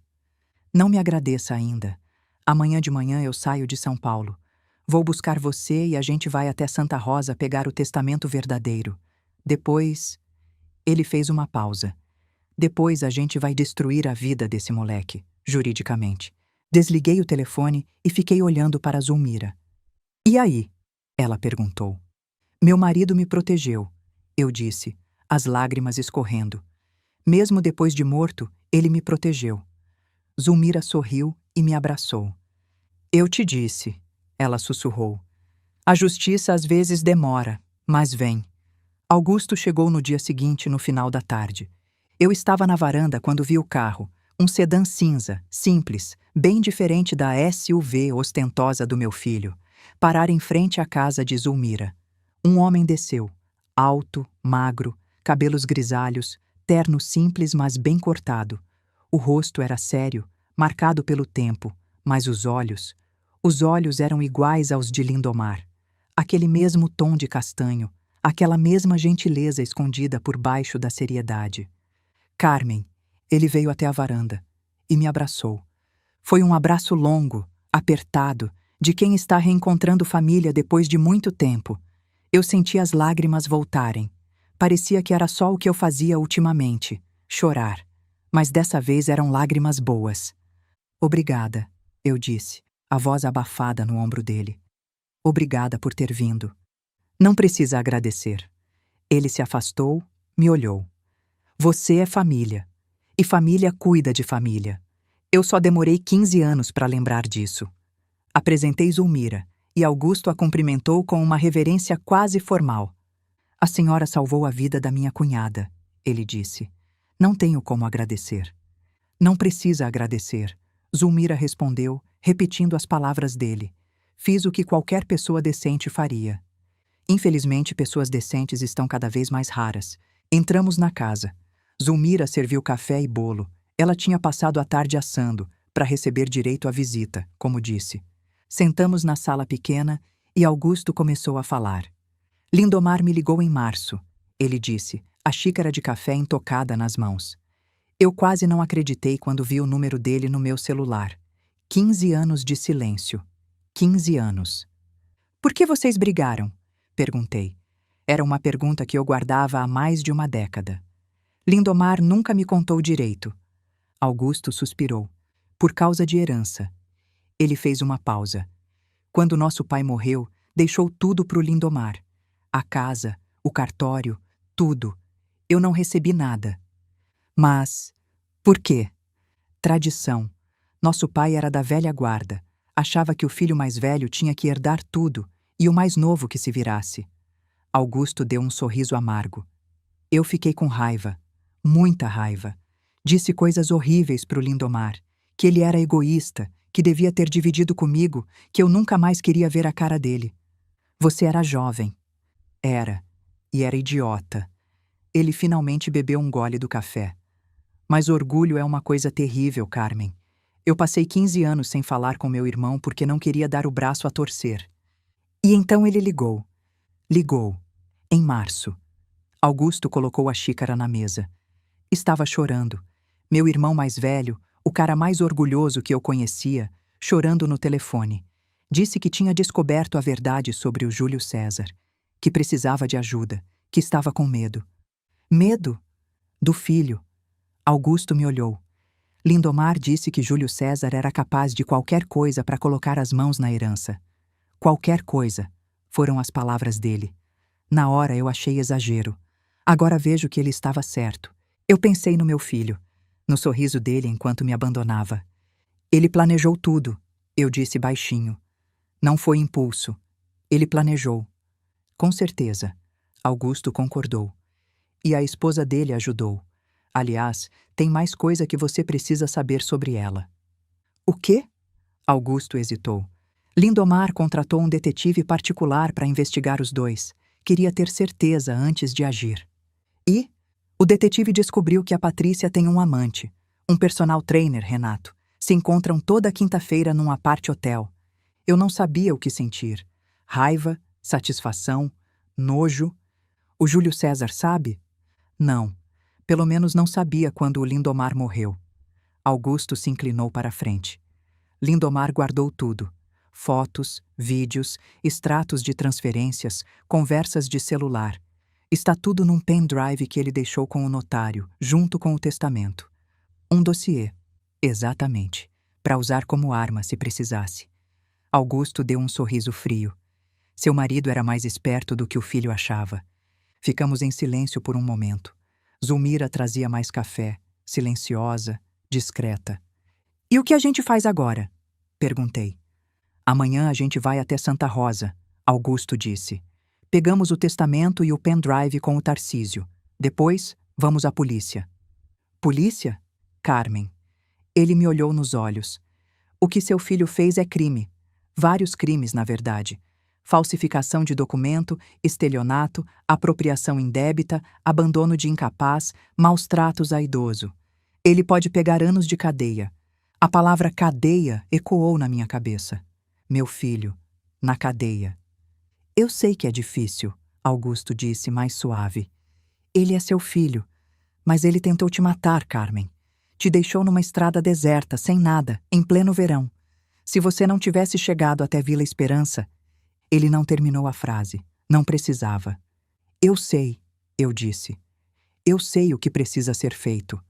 Não me agradeça ainda. Amanhã de manhã eu saio de São Paulo. Vou buscar você e a gente vai até Santa Rosa pegar o testamento verdadeiro. Depois... Ele fez uma pausa. Depois a gente vai destruir a vida desse moleque, juridicamente. Desliguei o telefone e fiquei olhando para Zulmira. E aí? Ela perguntou. Meu marido me protegeu, eu disse, as lágrimas escorrendo. Mesmo depois de morto, ele me protegeu. Zulmira sorriu e me abraçou. Eu te disse, ela sussurrou. A justiça às vezes demora, mas vem. Augusto chegou no dia seguinte, no final da tarde. Eu estava na varanda quando vi o carro, um sedã cinza, simples, bem diferente da SUV ostentosa do meu filho, parar em frente à casa de Zulmira. Um homem desceu, alto, magro, cabelos grisalhos, terno simples mas bem cortado. O rosto era sério, marcado pelo tempo, mas os olhos eram iguais aos de Lindomar. Aquele mesmo tom de castanho, aquela mesma gentileza escondida por baixo da seriedade. Carmen, ele veio até a varanda e me abraçou. Foi um abraço longo, apertado, de quem está reencontrando família depois de muito tempo. Eu senti as lágrimas voltarem. Parecia que era só o que eu fazia ultimamente, chorar. Mas dessa vez eram lágrimas boas. Obrigada, eu disse, a voz abafada no ombro dele. Obrigada por ter vindo. Não precisa agradecer. Ele se afastou, me olhou. Você é família. E família cuida de família. Eu só demorei 15 anos para lembrar disso. Apresentei Zulmira, e Augusto a cumprimentou com uma reverência quase formal. A senhora salvou a vida da minha cunhada, ele disse. Não tenho como agradecer. Não precisa agradecer, Zulmira respondeu, repetindo as palavras dele. Fiz o que qualquer pessoa decente faria. Infelizmente, pessoas decentes estão cada vez mais raras. Entramos na casa. Zulmira serviu café e bolo. Ela tinha passado a tarde assando, para receber direito à visita, como disse. Sentamos na sala pequena e Augusto começou a falar. Lindomar me ligou em março, ele disse, a xícara de café intocada nas mãos. Eu quase não acreditei quando vi o número dele no meu celular. 15 anos de silêncio. 15 anos. Por que vocês brigaram? Perguntei. Era uma pergunta que eu guardava há mais de uma década. Lindomar nunca me contou direito. Augusto suspirou. Por causa de herança. Ele fez uma pausa. Quando nosso pai morreu, deixou tudo pro Lindomar. A casa, o cartório, tudo. Eu não recebi nada. Mas, por quê? Tradição. Nosso pai era da velha guarda. Achava que o filho mais velho tinha que herdar tudo e o mais novo que se virasse. Augusto deu um sorriso amargo. Eu fiquei com raiva. Muita raiva. Disse coisas horríveis pro Lindomar. Que ele era egoísta, que devia ter dividido comigo, que eu nunca mais queria ver a cara dele. Você era jovem. Era. E era idiota. Ele finalmente bebeu um gole do café. Mas orgulho é uma coisa terrível, Carmen. Eu passei 15 anos sem falar com meu irmão porque não queria dar o braço a torcer. E então ele ligou. Ligou. Em março. Augusto colocou a xícara na mesa. Estava chorando. Meu irmão mais velho, o cara mais orgulhoso que eu conhecia, chorando no telefone. Disse que tinha descoberto a verdade sobre o Júlio César, que precisava de ajuda, que estava com medo. Medo? Do filho. Augusto me olhou. Lindomar disse que Júlio César era capaz de qualquer coisa para colocar as mãos na herança. Qualquer coisa, foram as palavras dele. Na hora eu achei exagero. Agora vejo que ele estava certo. Eu pensei no meu filho, no sorriso dele enquanto me abandonava. Ele planejou tudo, eu disse baixinho. Não foi impulso. Ele planejou. Com certeza. Augusto concordou. E a esposa dele ajudou. Aliás, tem mais coisa que você precisa saber sobre ela. O quê? Augusto hesitou. Lindomar contratou um detetive particular para investigar os dois. Queria ter certeza antes de agir. E? O detetive descobriu que a Patrícia tem um amante, um personal trainer, Renato. Se encontram toda quinta-feira num apart-hotel. Eu não sabia o que sentir. Raiva, satisfação, nojo. O Júlio César sabe? Não. Pelo menos não sabia quando o Lindomar morreu. Augusto se inclinou para a frente. Lindomar guardou tudo. Fotos, vídeos, extratos de transferências, conversas de celular. Está tudo num pendrive que ele deixou com o notário, junto com o testamento. Um dossiê. Exatamente. Para usar como arma se precisasse. Augusto deu um sorriso frio. Seu marido era mais esperto do que o filho achava. Ficamos em silêncio por um momento. Zulmira trazia mais café, silenciosa, discreta. E o que a gente faz agora? Perguntei. Amanhã a gente vai até Santa Rosa, Augusto disse. Pegamos o testamento e o pendrive com o Tarcísio. Depois, vamos à polícia. Polícia? Carmen. Ele me olhou nos olhos. O que seu filho fez é crime. Vários crimes, na verdade. Falsificação de documento, estelionato, apropriação indébita, abandono de incapaz, maus tratos a idoso. Ele pode pegar anos de cadeia. A palavra cadeia ecoou na minha cabeça. Meu filho, na cadeia. Eu sei que é difícil, Augusto disse mais suave. Ele é seu filho, mas ele tentou te matar, Carmen. Te deixou numa estrada deserta, sem nada, em pleno verão. Se você não tivesse chegado até Vila Esperança... Ele não terminou a frase. Não precisava. Eu sei, eu disse. Eu sei o que precisa ser feito.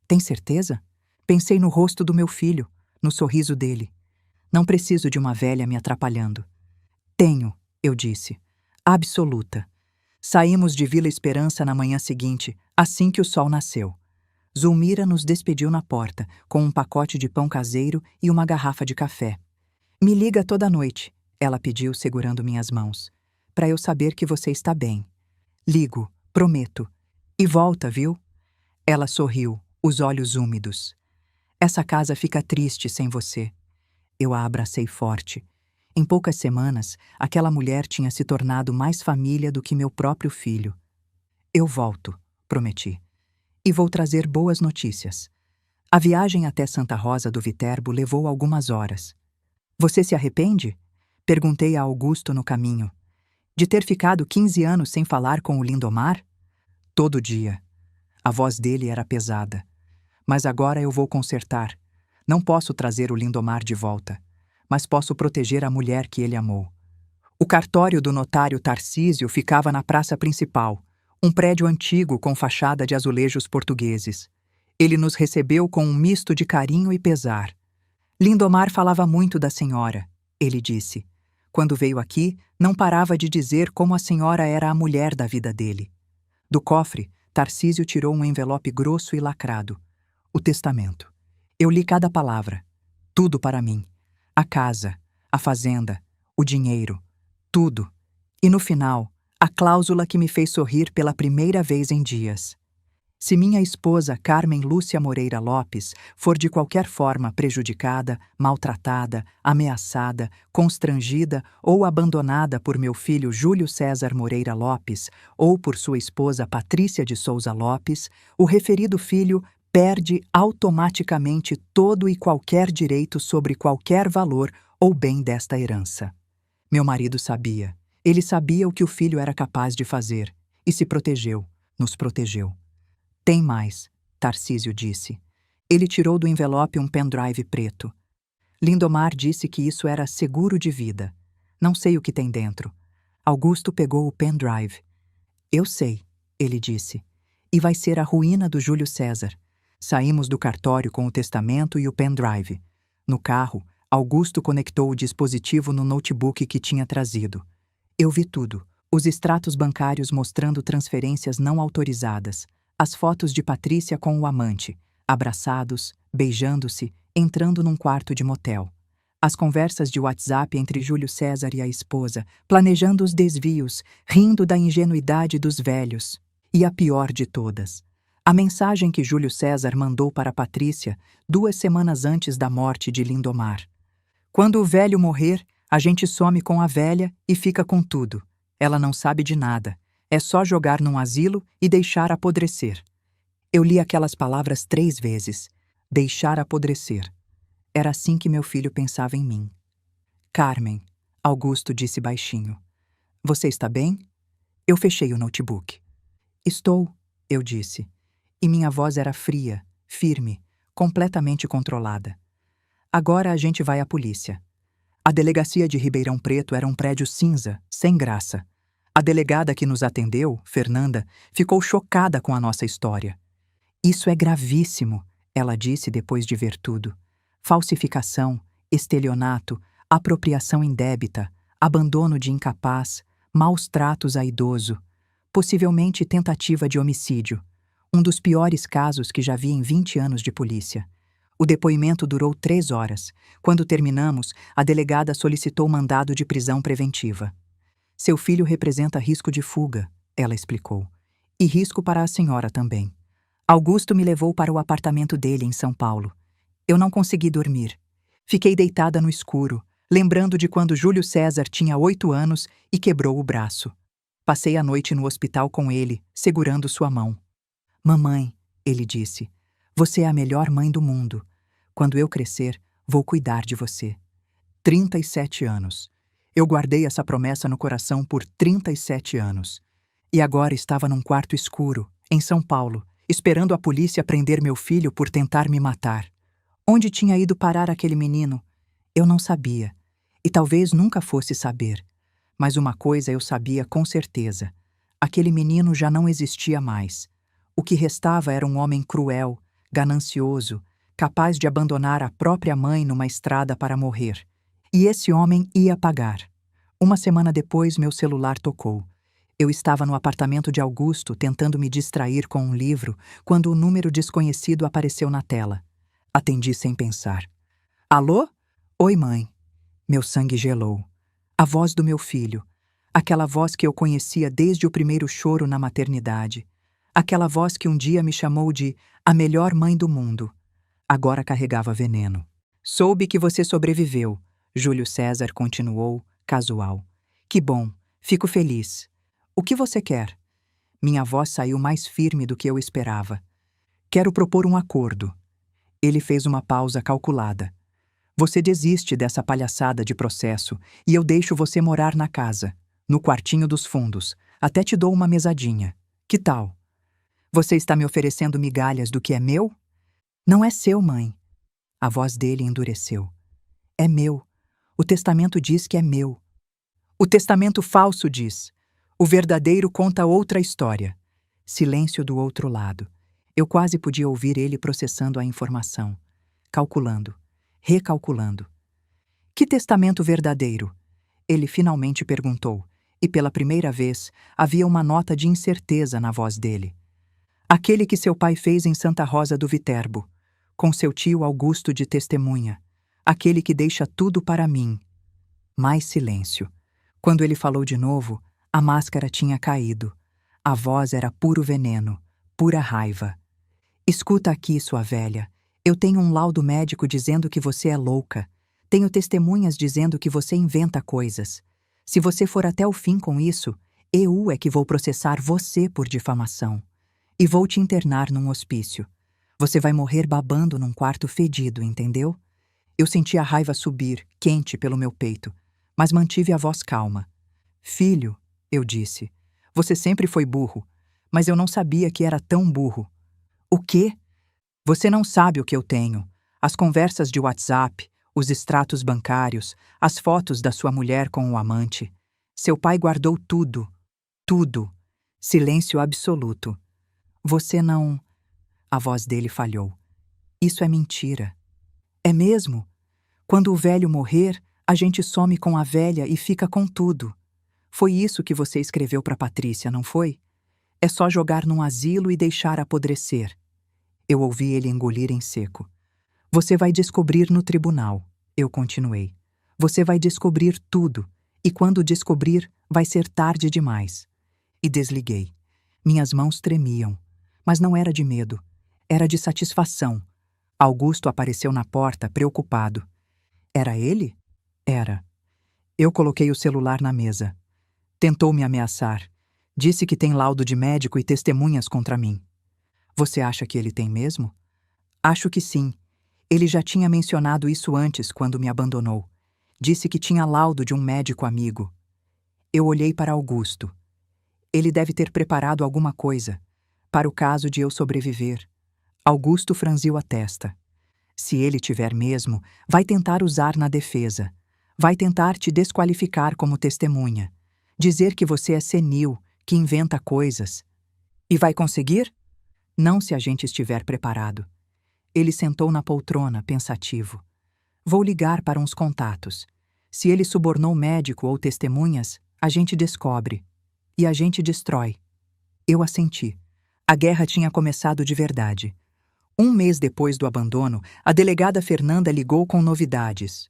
Tem certeza? Pensei no rosto do meu filho, no sorriso dele. Não preciso de uma velha me atrapalhando. Tenho, eu disse. Absoluta. Saímos de Vila Esperança na manhã seguinte, assim que o sol nasceu. Zulmira nos despediu na porta, com um pacote de pão caseiro e uma garrafa de café. Me liga toda noite. Ela pediu, segurando minhas mãos. Para eu saber que você está bem. Ligo, prometo. E volta, viu? Ela sorriu, os olhos úmidos. Essa casa fica triste sem você. Eu a abracei forte. Em poucas semanas, aquela mulher tinha se tornado mais família do que meu próprio filho. Eu volto, prometi. E vou trazer boas notícias. A viagem até Santa Rosa do Viterbo levou algumas horas. Você se arrepende? Perguntei a Augusto no caminho. De ter ficado 15 anos sem falar com o Lindomar? Todo dia. A voz dele era pesada. Mas agora eu vou consertar. Não posso trazer o Lindomar de volta. mas posso proteger a mulher que ele amou. O cartório do notário Tarcísio ficava na praça principal, um prédio antigo com fachada de azulejos portugueses. Ele nos recebeu com um misto de carinho e pesar. Lindomar falava muito da senhora, ele disse. Quando veio aqui, não parava de dizer como a senhora era a mulher da vida dele. Do cofre, Tarcísio tirou um envelope grosso e lacrado. O testamento. Eu li cada palavra. Tudo para mim. A casa, a fazenda, o dinheiro. Tudo. E no final, a cláusula que me fez sorrir pela primeira vez em dias. Se minha esposa Carmen Lúcia Moreira Lopes for de qualquer forma prejudicada, maltratada, ameaçada, constrangida ou abandonada por meu filho Júlio César Moreira Lopes ou por sua esposa Patrícia de Souza Lopes, o referido filho perde automaticamente todo e qualquer direito sobre qualquer valor ou bem desta herança. Meu marido sabia. Ele sabia o que o filho era capaz de fazer e se protegeu, nos protegeu. Tem mais, Tarcísio disse. Ele tirou do envelope um pendrive preto. Lindomar disse que isso era seguro de vida. Não sei o que tem dentro. Augusto pegou o pendrive. Eu sei, ele disse. E vai ser a ruína do Júlio César. Saímos do cartório com o testamento e o pendrive. No carro, Augusto conectou o dispositivo no notebook que tinha trazido. Eu vi tudo. Os extratos bancários mostrando transferências não autorizadas. As fotos de Patrícia com o amante, abraçados, beijando-se, entrando num quarto de motel. As conversas de WhatsApp entre Júlio César e a esposa, planejando os desvios, rindo da ingenuidade dos velhos. E a pior de todas, a mensagem que Júlio César mandou para Patrícia 2 semanas antes da morte de Lindomar. Quando o velho morrer, a gente some com a velha e fica com tudo. Ela não sabe de nada. É só jogar num asilo e deixar apodrecer. Eu li aquelas palavras 3 vezes. Deixar apodrecer. Era assim que meu filho pensava em mim. Carmen, Augusto disse baixinho. Você está bem? Eu fechei o notebook. Estou, eu disse. E minha voz era fria, firme, completamente controlada. Agora a gente vai à polícia. A delegacia de Ribeirão Preto era um prédio cinza, sem graça. A delegada que nos atendeu, Fernanda, ficou chocada com a nossa história. Isso é gravíssimo, ela disse depois de ver tudo. Falsificação, estelionato, apropriação indébita, abandono de incapaz, maus tratos a idoso, possivelmente tentativa de homicídio. Um dos piores casos que já vi em 20 anos de polícia. O depoimento durou 3 horas. Quando terminamos, a delegada solicitou mandado de prisão preventiva. Seu filho representa risco de fuga, ela explicou. E risco para a senhora também. Augusto me levou para o apartamento dele em São Paulo. Eu não consegui dormir. Fiquei deitada no escuro, lembrando de quando Júlio César tinha 8 anos e quebrou o braço. Passei a noite no hospital com ele, segurando sua mão. Mamãe, ele disse, você é a melhor mãe do mundo. Quando eu crescer, vou cuidar de você. 37 anos. Eu guardei essa promessa no coração por 37 anos. E agora estava num quarto escuro, em São Paulo, esperando a polícia prender meu filho por tentar me matar. Onde tinha ido parar aquele menino? Eu não sabia. E talvez nunca fosse saber. Mas uma coisa eu sabia com certeza. Aquele menino já não existia mais. O que restava era um homem cruel, ganancioso, capaz de abandonar a própria mãe numa estrada para morrer. E esse homem ia pagar. 1 semana depois, meu celular tocou. Eu estava no apartamento de Augusto, tentando me distrair com um livro, quando o número desconhecido apareceu na tela. Atendi sem pensar. Alô? Oi, mãe. Meu sangue gelou. A voz do meu filho. Aquela voz que eu conhecia desde o primeiro choro na maternidade. Aquela voz que um dia me chamou de a melhor mãe do mundo. Agora carregava veneno. Soube que você sobreviveu, Júlio César continuou, casual. Que bom, fico feliz. O que você quer? Minha voz saiu mais firme do que eu esperava. Quero propor um acordo. Ele fez uma pausa calculada. Você desiste dessa palhaçada de processo e eu deixo você morar na casa, no quartinho dos fundos. Até te dou uma mesadinha. Que tal? Você está me oferecendo migalhas do que é meu? Não é seu, mãe. A voz dele endureceu. É meu. O testamento diz que é meu. O testamento falso diz. O verdadeiro conta outra história. Silêncio do outro lado. Eu quase podia ouvir ele processando a informação. Calculando. Recalculando. Que testamento verdadeiro? Ele finalmente perguntou, e pela primeira vez havia uma nota de incerteza na voz dele. Aquele que seu pai fez em Santa Rosa do Viterbo, com seu tio Augusto de testemunha. Aquele que deixa tudo para mim. Mais silêncio. Quando ele falou de novo, a máscara tinha caído. A voz era puro veneno, pura raiva. Escuta aqui, sua velha. Eu tenho um laudo médico dizendo que você é louca. Tenho testemunhas dizendo que você inventa coisas. Se você for até o fim com isso, eu é que vou processar você por difamação. E vou te internar num hospício. Você vai morrer babando num quarto fedido, entendeu? Eu senti a raiva subir, quente pelo meu peito, mas mantive a voz calma. Filho, eu disse, você sempre foi burro, mas eu não sabia que era tão burro. O quê? Você não sabe o que eu tenho. As conversas de WhatsApp, os extratos bancários, as fotos da sua mulher com o amante. Seu pai guardou tudo. Tudo. Silêncio absoluto. Você não... A voz dele falhou. Isso é mentira. É mesmo? Quando o velho morrer, a gente some com a velha e fica com tudo. Foi isso que você escreveu para Patrícia, não foi? É só jogar num asilo e deixar apodrecer. Eu ouvi ele engolir em seco. Você vai descobrir no tribunal, eu continuei. Você vai descobrir tudo, e quando descobrir, vai ser tarde demais. E desliguei. Minhas mãos tremiam, mas não era de medo, era de satisfação. Augusto apareceu na porta, preocupado. Era ele? Era. Eu coloquei o celular na mesa. Tentou me ameaçar. Disse que tem laudo de médico e testemunhas contra mim. Você acha que ele tem mesmo? Acho que sim. Ele já tinha mencionado isso antes, quando me abandonou. Disse que tinha laudo de um médico amigo. Eu olhei para Augusto. Ele deve ter preparado alguma coisa, para o caso de eu sobreviver. Augusto franziu a testa. Se ele tiver mesmo, vai tentar usar na defesa. Vai tentar te desqualificar como testemunha. Dizer que você é senil, que inventa coisas. E vai conseguir? Não se a gente estiver preparado. Ele sentou na poltrona, pensativo. Vou ligar para uns contatos. Se ele subornou médico ou testemunhas, a gente descobre. E a gente destrói. Eu assenti. A guerra tinha começado de verdade. Um mês depois do abandono, a delegada Fernanda ligou com novidades.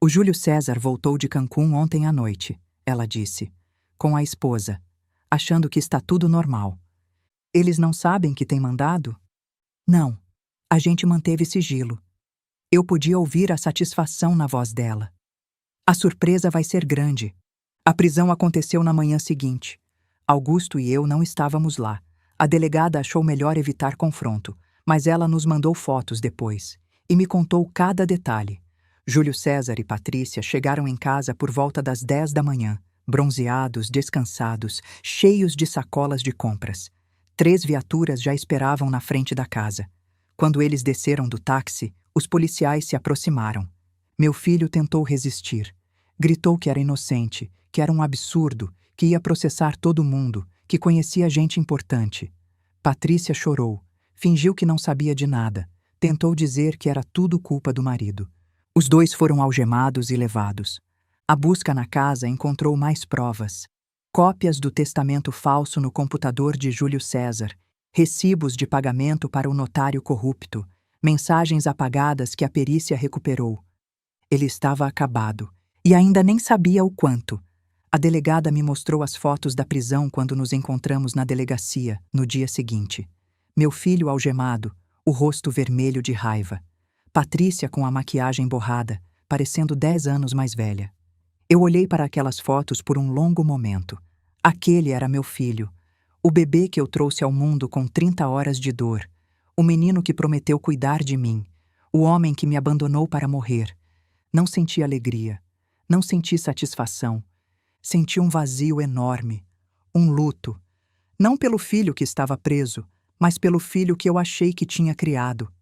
O Júlio César voltou de Cancún ontem à noite, ela disse, com a esposa, achando que está tudo normal. Eles não sabem que tem mandado? Não. A gente manteve sigilo. Eu podia ouvir a satisfação na voz dela. A surpresa vai ser grande. A prisão aconteceu na manhã seguinte. Augusto e eu não estávamos lá. A delegada achou melhor evitar confronto, mas ela nos mandou fotos depois e me contou cada detalhe. Júlio César e Patrícia chegaram em casa por volta das 10 da manhã, bronzeados, descansados, cheios de sacolas de compras. 3 viaturas já esperavam na frente da casa. Quando eles desceram do táxi, os policiais se aproximaram. Meu filho tentou resistir. Gritou que era inocente, que era um absurdo, que ia processar todo mundo, que conhecia gente importante. Patrícia chorou, fingiu que não sabia de nada, tentou dizer que era tudo culpa do marido. Os 2 foram algemados e levados. A busca na casa encontrou mais provas. Cópias do testamento falso no computador de Júlio César, recibos de pagamento para o notário corrupto, mensagens apagadas que a perícia recuperou. Ele estava acabado, e ainda nem sabia o quanto. A delegada me mostrou as fotos da prisão quando nos encontramos na delegacia, no dia seguinte. Meu filho algemado, o rosto vermelho de raiva. Patrícia com a maquiagem borrada, parecendo 10 anos mais velha. Eu olhei para aquelas fotos por um longo momento. Aquele era meu filho, o bebê que eu trouxe ao mundo com 30 horas de dor, o menino que prometeu cuidar de mim, o homem que me abandonou para morrer. Não senti alegria, não senti satisfação. Senti um vazio enorme, um luto. Não pelo filho que estava preso, mas pelo filho que eu achei que tinha criado.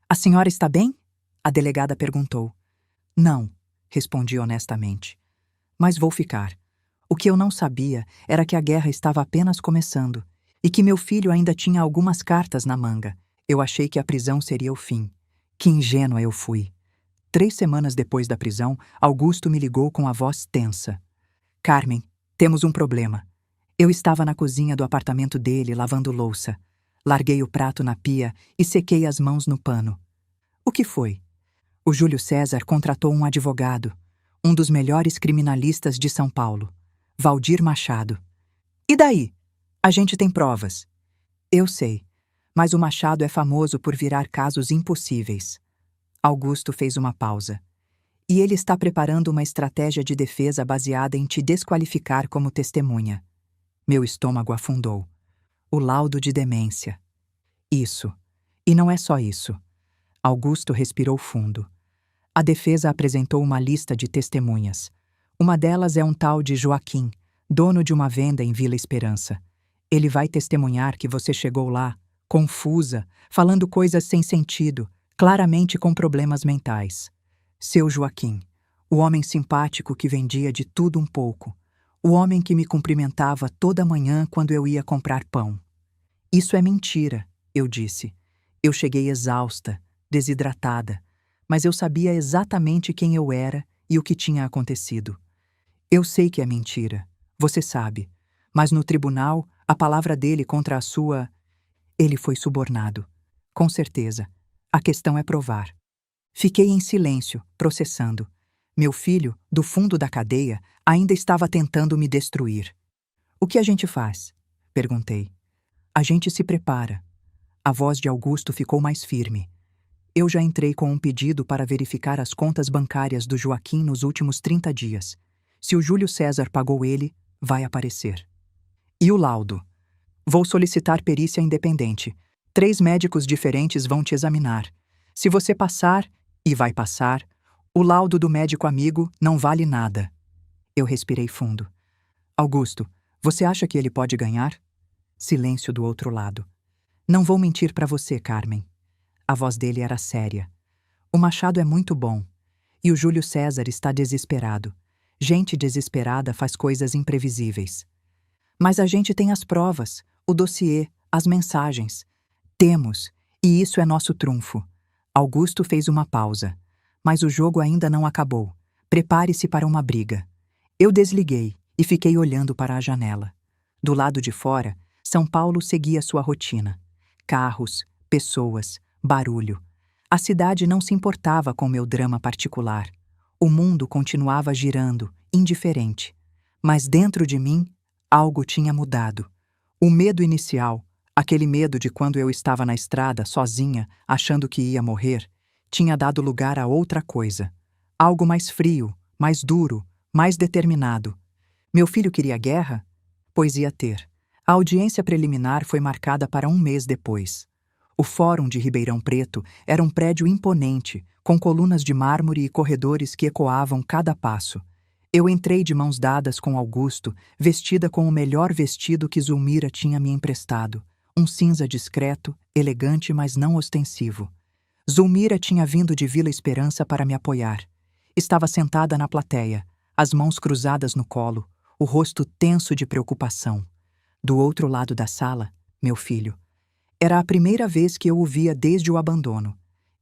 A senhora está bem? A delegada perguntou. Não, respondi honestamente. Mas vou ficar. O que eu não sabia era que a guerra estava apenas começando e que meu filho ainda tinha algumas cartas na manga. Eu achei que a prisão seria o fim. Que ingênua eu fui. 3 semanas depois da prisão, Augusto me ligou com a voz tensa. Carmen, temos um problema. Eu estava na cozinha do apartamento dele lavando louça. Larguei o prato na pia e sequei as mãos no pano. O que foi? O Júlio César contratou um advogado, um dos melhores criminalistas de São Paulo, Valdir Machado. E daí? A gente tem provas. Eu sei, mas o Machado é famoso por virar casos impossíveis. Augusto fez uma pausa. E ele está preparando uma estratégia de defesa baseada em te desqualificar como testemunha. Meu estômago afundou. O laudo de demência. Isso. E não é só isso. Augusto respirou fundo. A defesa apresentou uma lista de testemunhas. Uma delas é um tal de Joaquim, dono de uma venda em Vila Esperança. Ele vai testemunhar que você chegou lá, confusa, falando coisas sem sentido, claramente com problemas mentais. Seu Joaquim, o homem simpático que vendia de tudo um pouco, o homem que me cumprimentava toda manhã quando eu ia comprar pão. Isso é mentira, eu disse. Eu cheguei exausta, desidratada, mas eu sabia exatamente quem eu era e o que tinha acontecido. Eu sei que é mentira, você sabe, mas no tribunal, a palavra dele contra a sua... Ele foi subornado. Com certeza. A questão é provar. Fiquei em silêncio, processando. Meu filho, do fundo da cadeia, ainda estava tentando me destruir. O que a gente faz? Perguntei. A gente se prepara. A voz de Augusto ficou mais firme. Eu já entrei com um pedido para verificar as contas bancárias do Joaquim nos últimos 30 dias. Se o Júlio César pagou ele, vai aparecer. E o laudo? Vou solicitar perícia independente. 3 médicos diferentes vão te examinar. Se você passar, e vai passar, o laudo do médico amigo não vale nada. Eu respirei fundo. Augusto, você acha que ele pode ganhar? Silêncio do outro lado. Não vou mentir para você, Carmen. A voz dele era séria. O Machado é muito bom. E o Júlio César está desesperado. Gente desesperada faz coisas imprevisíveis. Mas a gente tem as provas, o dossiê, as mensagens. Temos, e isso é nosso trunfo. Augusto fez uma pausa. Mas o jogo ainda não acabou. Prepare-se para uma briga. Eu desliguei e fiquei olhando para a janela. Do lado de fora, São Paulo seguia sua rotina. Carros, pessoas, barulho. A cidade não se importava com meu drama particular. O mundo continuava girando, indiferente. Mas dentro de mim, algo tinha mudado. O medo inicial, aquele medo de quando eu estava na estrada, sozinha, achando que ia morrer, tinha dado lugar a outra coisa. Algo mais frio, mais duro, mais determinado. Meu filho queria guerra? Pois ia ter. A audiência preliminar foi marcada para 1 mês depois. O Fórum de Ribeirão Preto era um prédio imponente, com colunas de mármore e corredores que ecoavam cada passo. Eu entrei de mãos dadas com Augusto, vestida com o melhor vestido que Zulmira tinha me emprestado. Um cinza discreto, elegante, mas não ostensivo. Zulmira tinha vindo de Vila Esperança para me apoiar. Estava sentada na plateia, as mãos cruzadas no colo, o rosto tenso de preocupação. Do outro lado da sala, meu filho. Era a primeira vez que eu o via desde o abandono.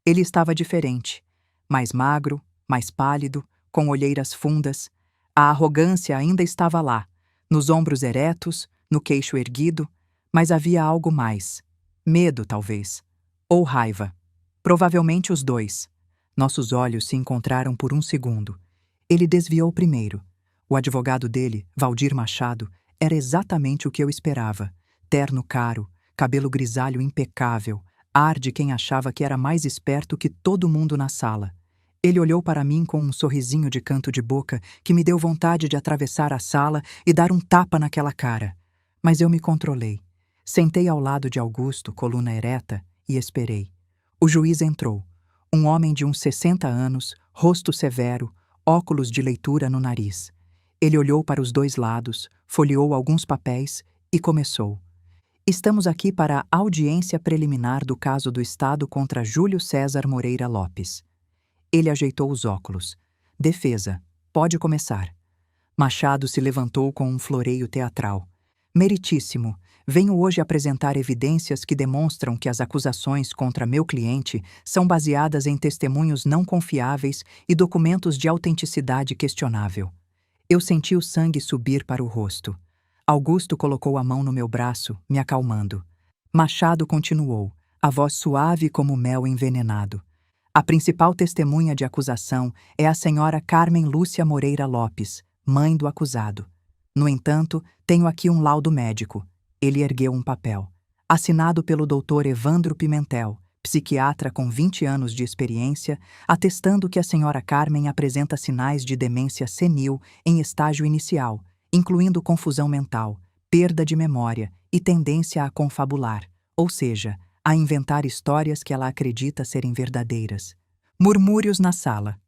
Ele estava diferente, mais magro, mais pálido, com olheiras fundas. A arrogância ainda estava lá, nos ombros eretos, no queixo erguido, mas havia algo mais. Medo, talvez. Ou raiva. Provavelmente os dois. Nossos olhos se encontraram por um segundo. Ele desviou primeiro. O advogado dele, Valdir Machado, era exatamente o que eu esperava. Terno caro, cabelo grisalho impecável, ar de quem achava que era mais esperto que todo mundo na sala. Ele olhou para mim com um sorrisinho de canto de boca que me deu vontade de atravessar a sala e dar um tapa naquela cara. Mas eu me controlei. Sentei ao lado de Augusto, coluna ereta, e esperei. O juiz entrou. Um homem de uns 60 anos, rosto severo, óculos de leitura no nariz. Ele olhou para os 2 lados, folheou alguns papéis e começou. Estamos aqui para a audiência preliminar do caso do Estado contra Júlio César Moreira Lopes. Ele ajeitou os óculos. Defesa. Pode começar. Machado se levantou com um floreio teatral. Meritíssimo, venho hoje apresentar evidências que demonstram que as acusações contra meu cliente são baseadas em testemunhos não confiáveis e documentos de autenticidade questionável. Eu senti o sangue subir para o rosto. Augusto colocou a mão no meu braço, me acalmando. Machado continuou, a voz suave como mel envenenado. A principal testemunha de acusação é a senhora Carmen Lúcia Moreira Lopes, mãe do acusado. No entanto, tenho aqui um laudo médico. Ele ergueu um papel. Assinado pelo Dr. Evandro Pimentel, psiquiatra com 20 anos de experiência, atestando que a senhora Carmen apresenta sinais de demência senil em estágio inicial, incluindo confusão mental, perda de memória e tendência a confabular, ou seja, a inventar histórias que ela acredita serem verdadeiras. Murmúrios na sala.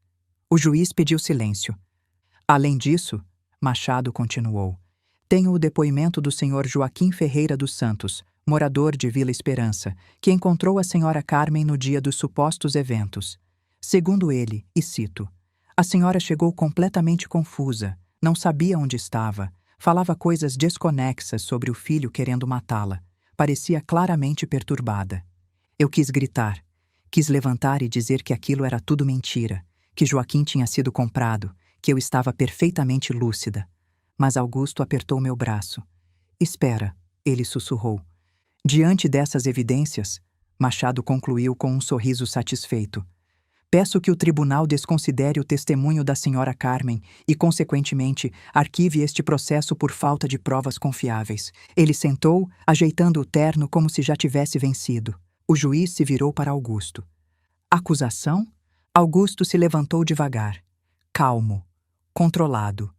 O juiz pediu silêncio. Além disso, Machado continuou, tenho o depoimento do senhor Joaquim Ferreira dos Santos, morador de Vila Esperança, que encontrou a senhora Carmen no dia dos supostos eventos. Segundo ele, e cito, a senhora chegou completamente confusa, não sabia onde estava, falava coisas desconexas sobre o filho querendo matá-la. Parecia claramente perturbada. Eu quis gritar, quis levantar e dizer que aquilo era tudo mentira, que Joaquim tinha sido comprado, que eu estava perfeitamente lúcida. Mas Augusto apertou meu braço. Espera, ele sussurrou. Diante dessas evidências, Machado concluiu com um sorriso satisfeito. Peço que o tribunal desconsidere o testemunho da senhora Carmen e, consequentemente, arquive este processo por falta de provas confiáveis. Ele sentou, ajeitando o terno como se já tivesse vencido. O juiz se virou para Augusto. Acusação? Augusto se levantou devagar. Calmo. Controlado.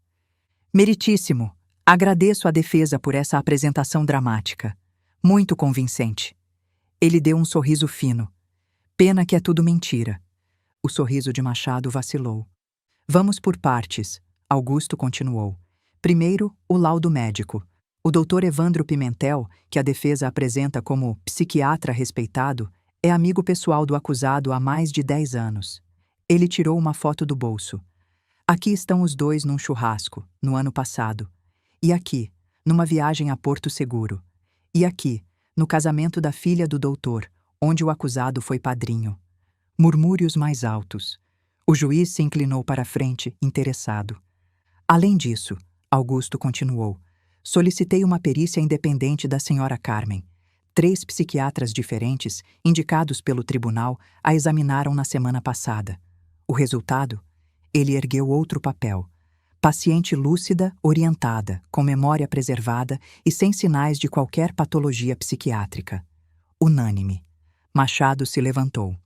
Meritíssimo, agradeço à defesa por essa apresentação dramática. Muito convincente. Ele deu um sorriso fino. Pena que é tudo mentira. O sorriso de Machado vacilou. Vamos por partes, Augusto continuou. Primeiro, o laudo médico. O Dr. Evandro Pimentel, que a defesa apresenta como psiquiatra respeitado, é amigo pessoal do acusado há mais de 10 anos. Ele tirou uma foto do bolso. Aqui estão os dois num churrasco, no ano passado. E aqui, numa viagem a Porto Seguro. E aqui, no casamento da filha do doutor, onde o acusado foi padrinho. Murmúrios mais altos. O juiz se inclinou para a frente, interessado. Além disso, Augusto continuou, solicitei uma perícia independente da senhora Carmen. 3 psiquiatras diferentes, indicados pelo tribunal, a examinaram na semana passada. O resultado? Ele ergueu outro papel. Paciente lúcida, orientada, com memória preservada e sem sinais de qualquer patologia psiquiátrica. Unânime. Machado se levantou.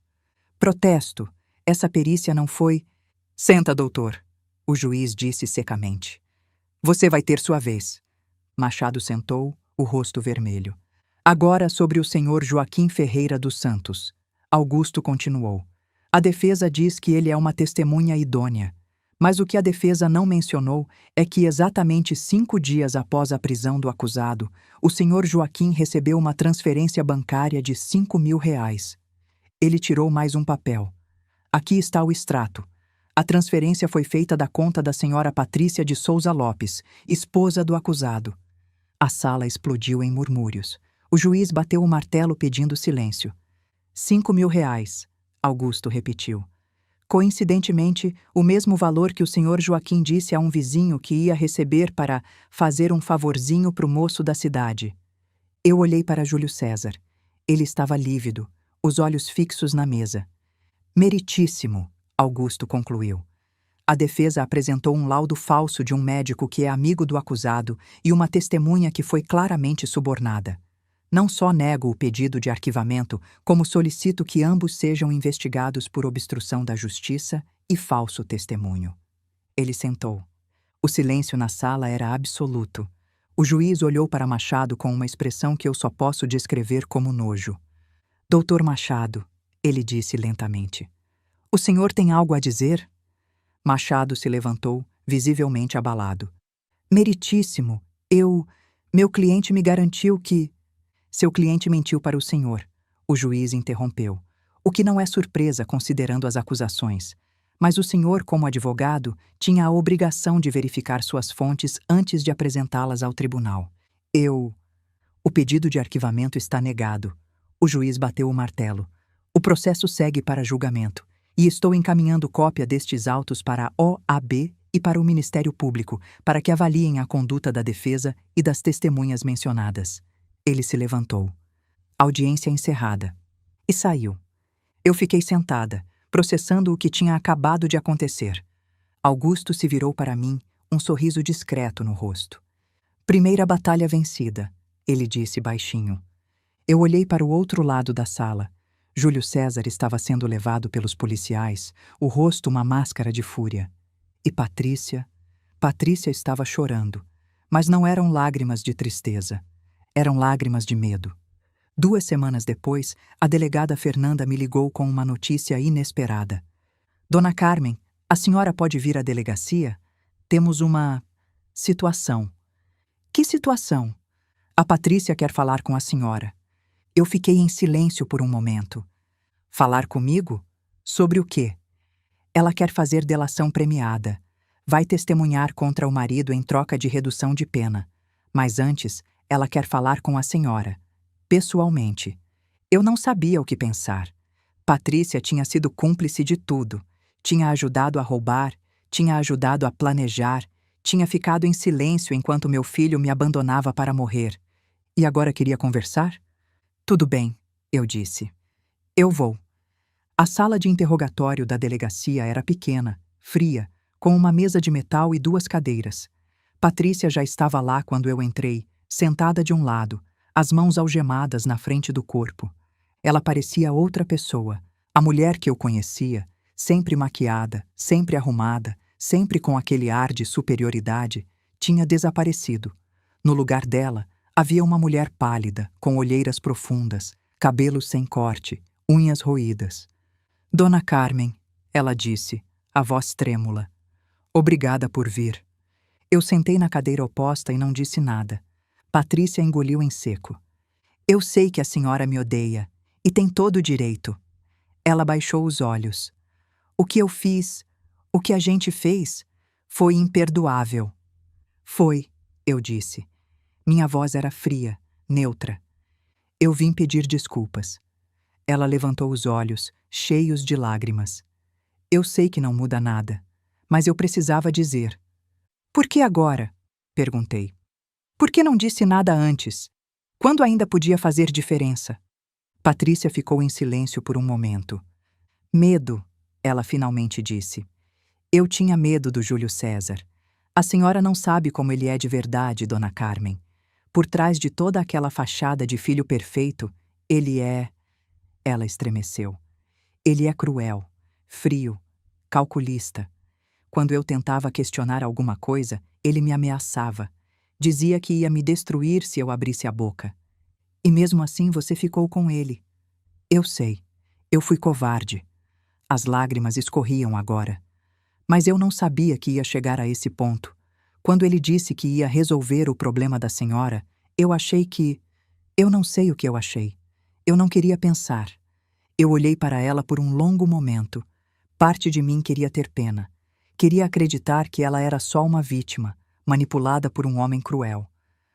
Protesto. Essa perícia não foi... Senta, doutor. O juiz disse secamente. Você vai ter sua vez. Machado sentou, o rosto vermelho. Agora sobre o senhor Joaquim Ferreira dos Santos. Augusto continuou. A defesa diz que ele é uma testemunha idônea. Mas o que a defesa não mencionou é que exatamente 5 dias após a prisão do acusado, o senhor Joaquim recebeu uma transferência bancária de R$ 5.000. Ele tirou mais um papel. Aqui está o extrato. A transferência foi feita da conta da senhora Patrícia de Souza Lopes, esposa do acusado. A sala explodiu em murmúrios. O juiz bateu o martelo pedindo silêncio. R$ 5.000, Augusto repetiu. Coincidentemente, o mesmo valor que o senhor Joaquim disse a um vizinho que ia receber para fazer um favorzinho pro moço da cidade. Eu olhei para Júlio César. Ele estava lívido, os olhos fixos na mesa. Meritíssimo, Augusto concluiu. A defesa apresentou um laudo falso de um médico que é amigo do acusado e uma testemunha que foi claramente subornada. Não só nego o pedido de arquivamento, como solicito que ambos sejam investigados por obstrução da justiça e falso testemunho. Ele sentou. O silêncio na sala era absoluto. O juiz olhou para Machado com uma expressão que eu só posso descrever como nojo. Doutor Machado, ele disse lentamente. O senhor tem algo a dizer? Machado se levantou, visivelmente abalado. Meritíssimo, meu cliente me garantiu que... Seu cliente mentiu para o senhor. O juiz interrompeu. O que não é surpresa considerando as acusações. Mas o senhor, como advogado, tinha a obrigação de verificar suas fontes antes de apresentá-las ao tribunal. O pedido de arquivamento está negado. O juiz bateu o martelo. O processo segue para julgamento, e estou encaminhando cópia destes autos para a OAB e para o Ministério Público, para que avaliem a conduta da defesa e das testemunhas mencionadas. Ele se levantou. Audiência encerrada. E saiu. Eu fiquei sentada, processando o que tinha acabado de acontecer. Augusto se virou para mim, um sorriso discreto no rosto. Primeira batalha vencida, ele disse baixinho. Eu olhei para o outro lado da sala. Júlio César estava sendo levado pelos policiais, o rosto uma máscara de fúria. E Patrícia estava chorando, mas não eram lágrimas de tristeza, eram lágrimas de medo. 2 semanas depois, a delegada Fernanda me ligou com uma notícia inesperada. Dona Carmen, a senhora pode vir à delegacia? Temos uma situação. Que situação? A Patrícia quer falar com a senhora. Eu fiquei em silêncio por um momento. Falar comigo? Sobre o quê? Ela quer fazer delação premiada. Vai testemunhar contra o marido em troca de redução de pena. Mas antes, ela quer falar com a senhora. Pessoalmente. Eu não sabia o que pensar. Patrícia tinha sido cúmplice de tudo. Tinha ajudado a roubar, tinha ajudado a planejar, tinha ficado em silêncio enquanto meu filho me abandonava para morrer. E agora queria conversar? Tudo bem, eu disse. Eu vou. A sala de interrogatório da delegacia era pequena, fria, com uma mesa de metal e 2 cadeiras. Patrícia já estava lá quando eu entrei, sentada de um lado, as mãos algemadas na frente do corpo. Ela parecia outra pessoa, a mulher que eu conhecia, sempre maquiada, sempre arrumada, sempre com aquele ar de superioridade, tinha desaparecido. No lugar dela, havia uma mulher pálida, com olheiras profundas, cabelos sem corte, unhas roídas. Dona Carmen, ela disse, a voz trêmula. Obrigada por vir. Eu sentei na cadeira oposta e não disse nada. Patrícia engoliu em seco. Eu sei que a senhora me odeia, e tem todo o direito. Ela baixou os olhos. O que eu fiz, o que a gente fez, foi imperdoável. Foi, eu disse. Minha voz era fria, neutra. Eu vim pedir desculpas. Ela levantou os olhos, cheios de lágrimas. Eu sei que não muda nada, mas eu precisava dizer. Por que agora? Perguntei. Por que não disse nada antes? Quando ainda podia fazer diferença? Patrícia ficou em silêncio por um momento. Medo, ela finalmente disse. Eu tinha medo do Júlio César. A senhora não sabe como ele é de verdade, Dona Carmen. Por trás de toda aquela fachada de filho perfeito, ele é... Ela estremeceu. Ele é cruel, frio, calculista. Quando eu tentava questionar alguma coisa, ele me ameaçava. Dizia que ia me destruir se eu abrisse a boca. E mesmo assim você ficou com ele. Eu sei. Eu fui covarde. As lágrimas escorriam agora. Mas eu não sabia que ia chegar a esse ponto. Quando ele disse que ia resolver o problema da senhora, eu achei que... Eu não sei o que eu achei. Eu não queria pensar. Eu olhei para ela por um longo momento. Parte de mim queria ter pena. Queria acreditar que ela era só uma vítima, manipulada por um homem cruel.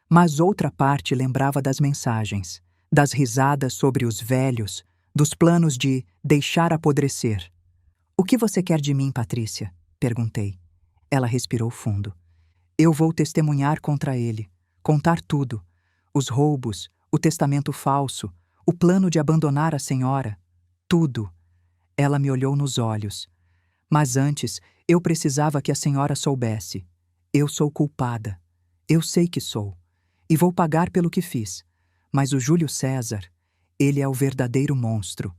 Mas outra parte lembrava das mensagens, das risadas sobre os velhos, dos planos de deixar apodrecer. O que você quer de mim, Patrícia? Perguntei. Ela respirou fundo. Eu vou testemunhar contra ele, contar tudo. Os roubos, o testamento falso, o plano de abandonar a senhora. Tudo. Ela me olhou nos olhos. Mas antes, eu precisava que a senhora soubesse. Eu sou culpada. Eu sei que sou. E vou pagar pelo que fiz. Mas o Júlio César, ele é o verdadeiro monstro.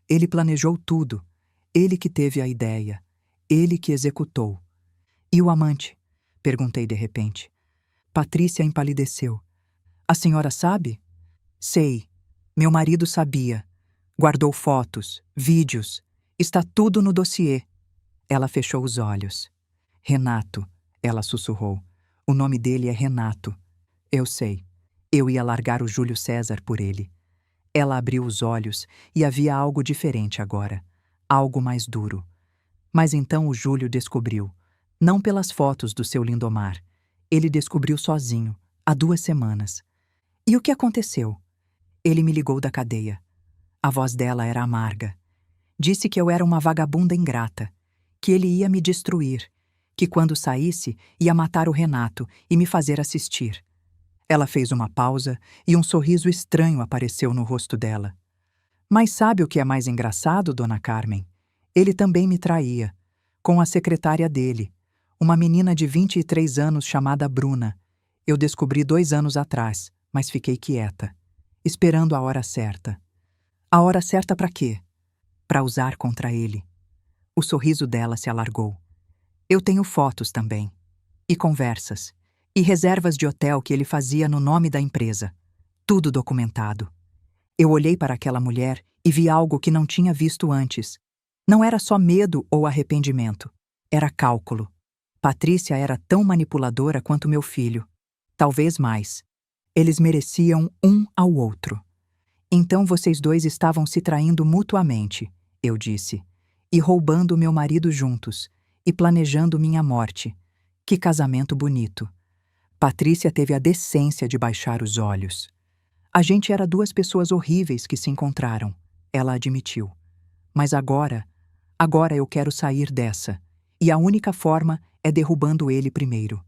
Ele planejou tudo. Ele que teve a ideia. Ele que executou. E o amante? Perguntei de repente. Patrícia empalideceu. A senhora sabe? Sei. Meu marido sabia. Guardou fotos, vídeos. Está tudo no dossiê. Ela fechou os olhos. Renato, ela sussurrou. O nome dele é Renato. Eu sei. Eu ia largar o Júlio César por ele. Ela abriu os olhos e havia algo diferente agora. Algo mais duro. Mas então o Júlio descobriu. Não pelas fotos do seu Lindomar. Ele descobriu sozinho, há 2 semanas. E o que aconteceu? Ele me ligou da cadeia. A voz dela era amarga. Disse que eu era uma vagabunda ingrata, que ele ia me destruir, que quando saísse ia matar o Renato e me fazer assistir. Ela fez uma pausa e um sorriso estranho apareceu no rosto dela. Mas sabe o que é mais engraçado, dona Carmen? Ele também me traía, com a secretária dele, uma menina de 23 anos chamada Bruna. Eu descobri 2 anos atrás, mas fiquei quieta, esperando a hora certa. A hora certa para quê? Para usar contra ele. O sorriso dela se alargou. Eu tenho fotos também. E conversas. E reservas de hotel que ele fazia no nome da empresa. Tudo documentado. Eu olhei para aquela mulher e vi algo que não tinha visto antes. Não era só medo ou arrependimento. Era cálculo. Patrícia era tão manipuladora quanto meu filho. Talvez mais. Eles mereciam um ao outro. Então vocês dois estavam se traindo mutuamente, eu disse, e roubando meu marido juntos, e planejando minha morte. Que casamento bonito. Patrícia teve a decência de baixar os olhos. A gente era 2 pessoas horríveis que se encontraram, ela admitiu. Mas agora eu quero sair dessa, e a única forma é derrubando ele primeiro.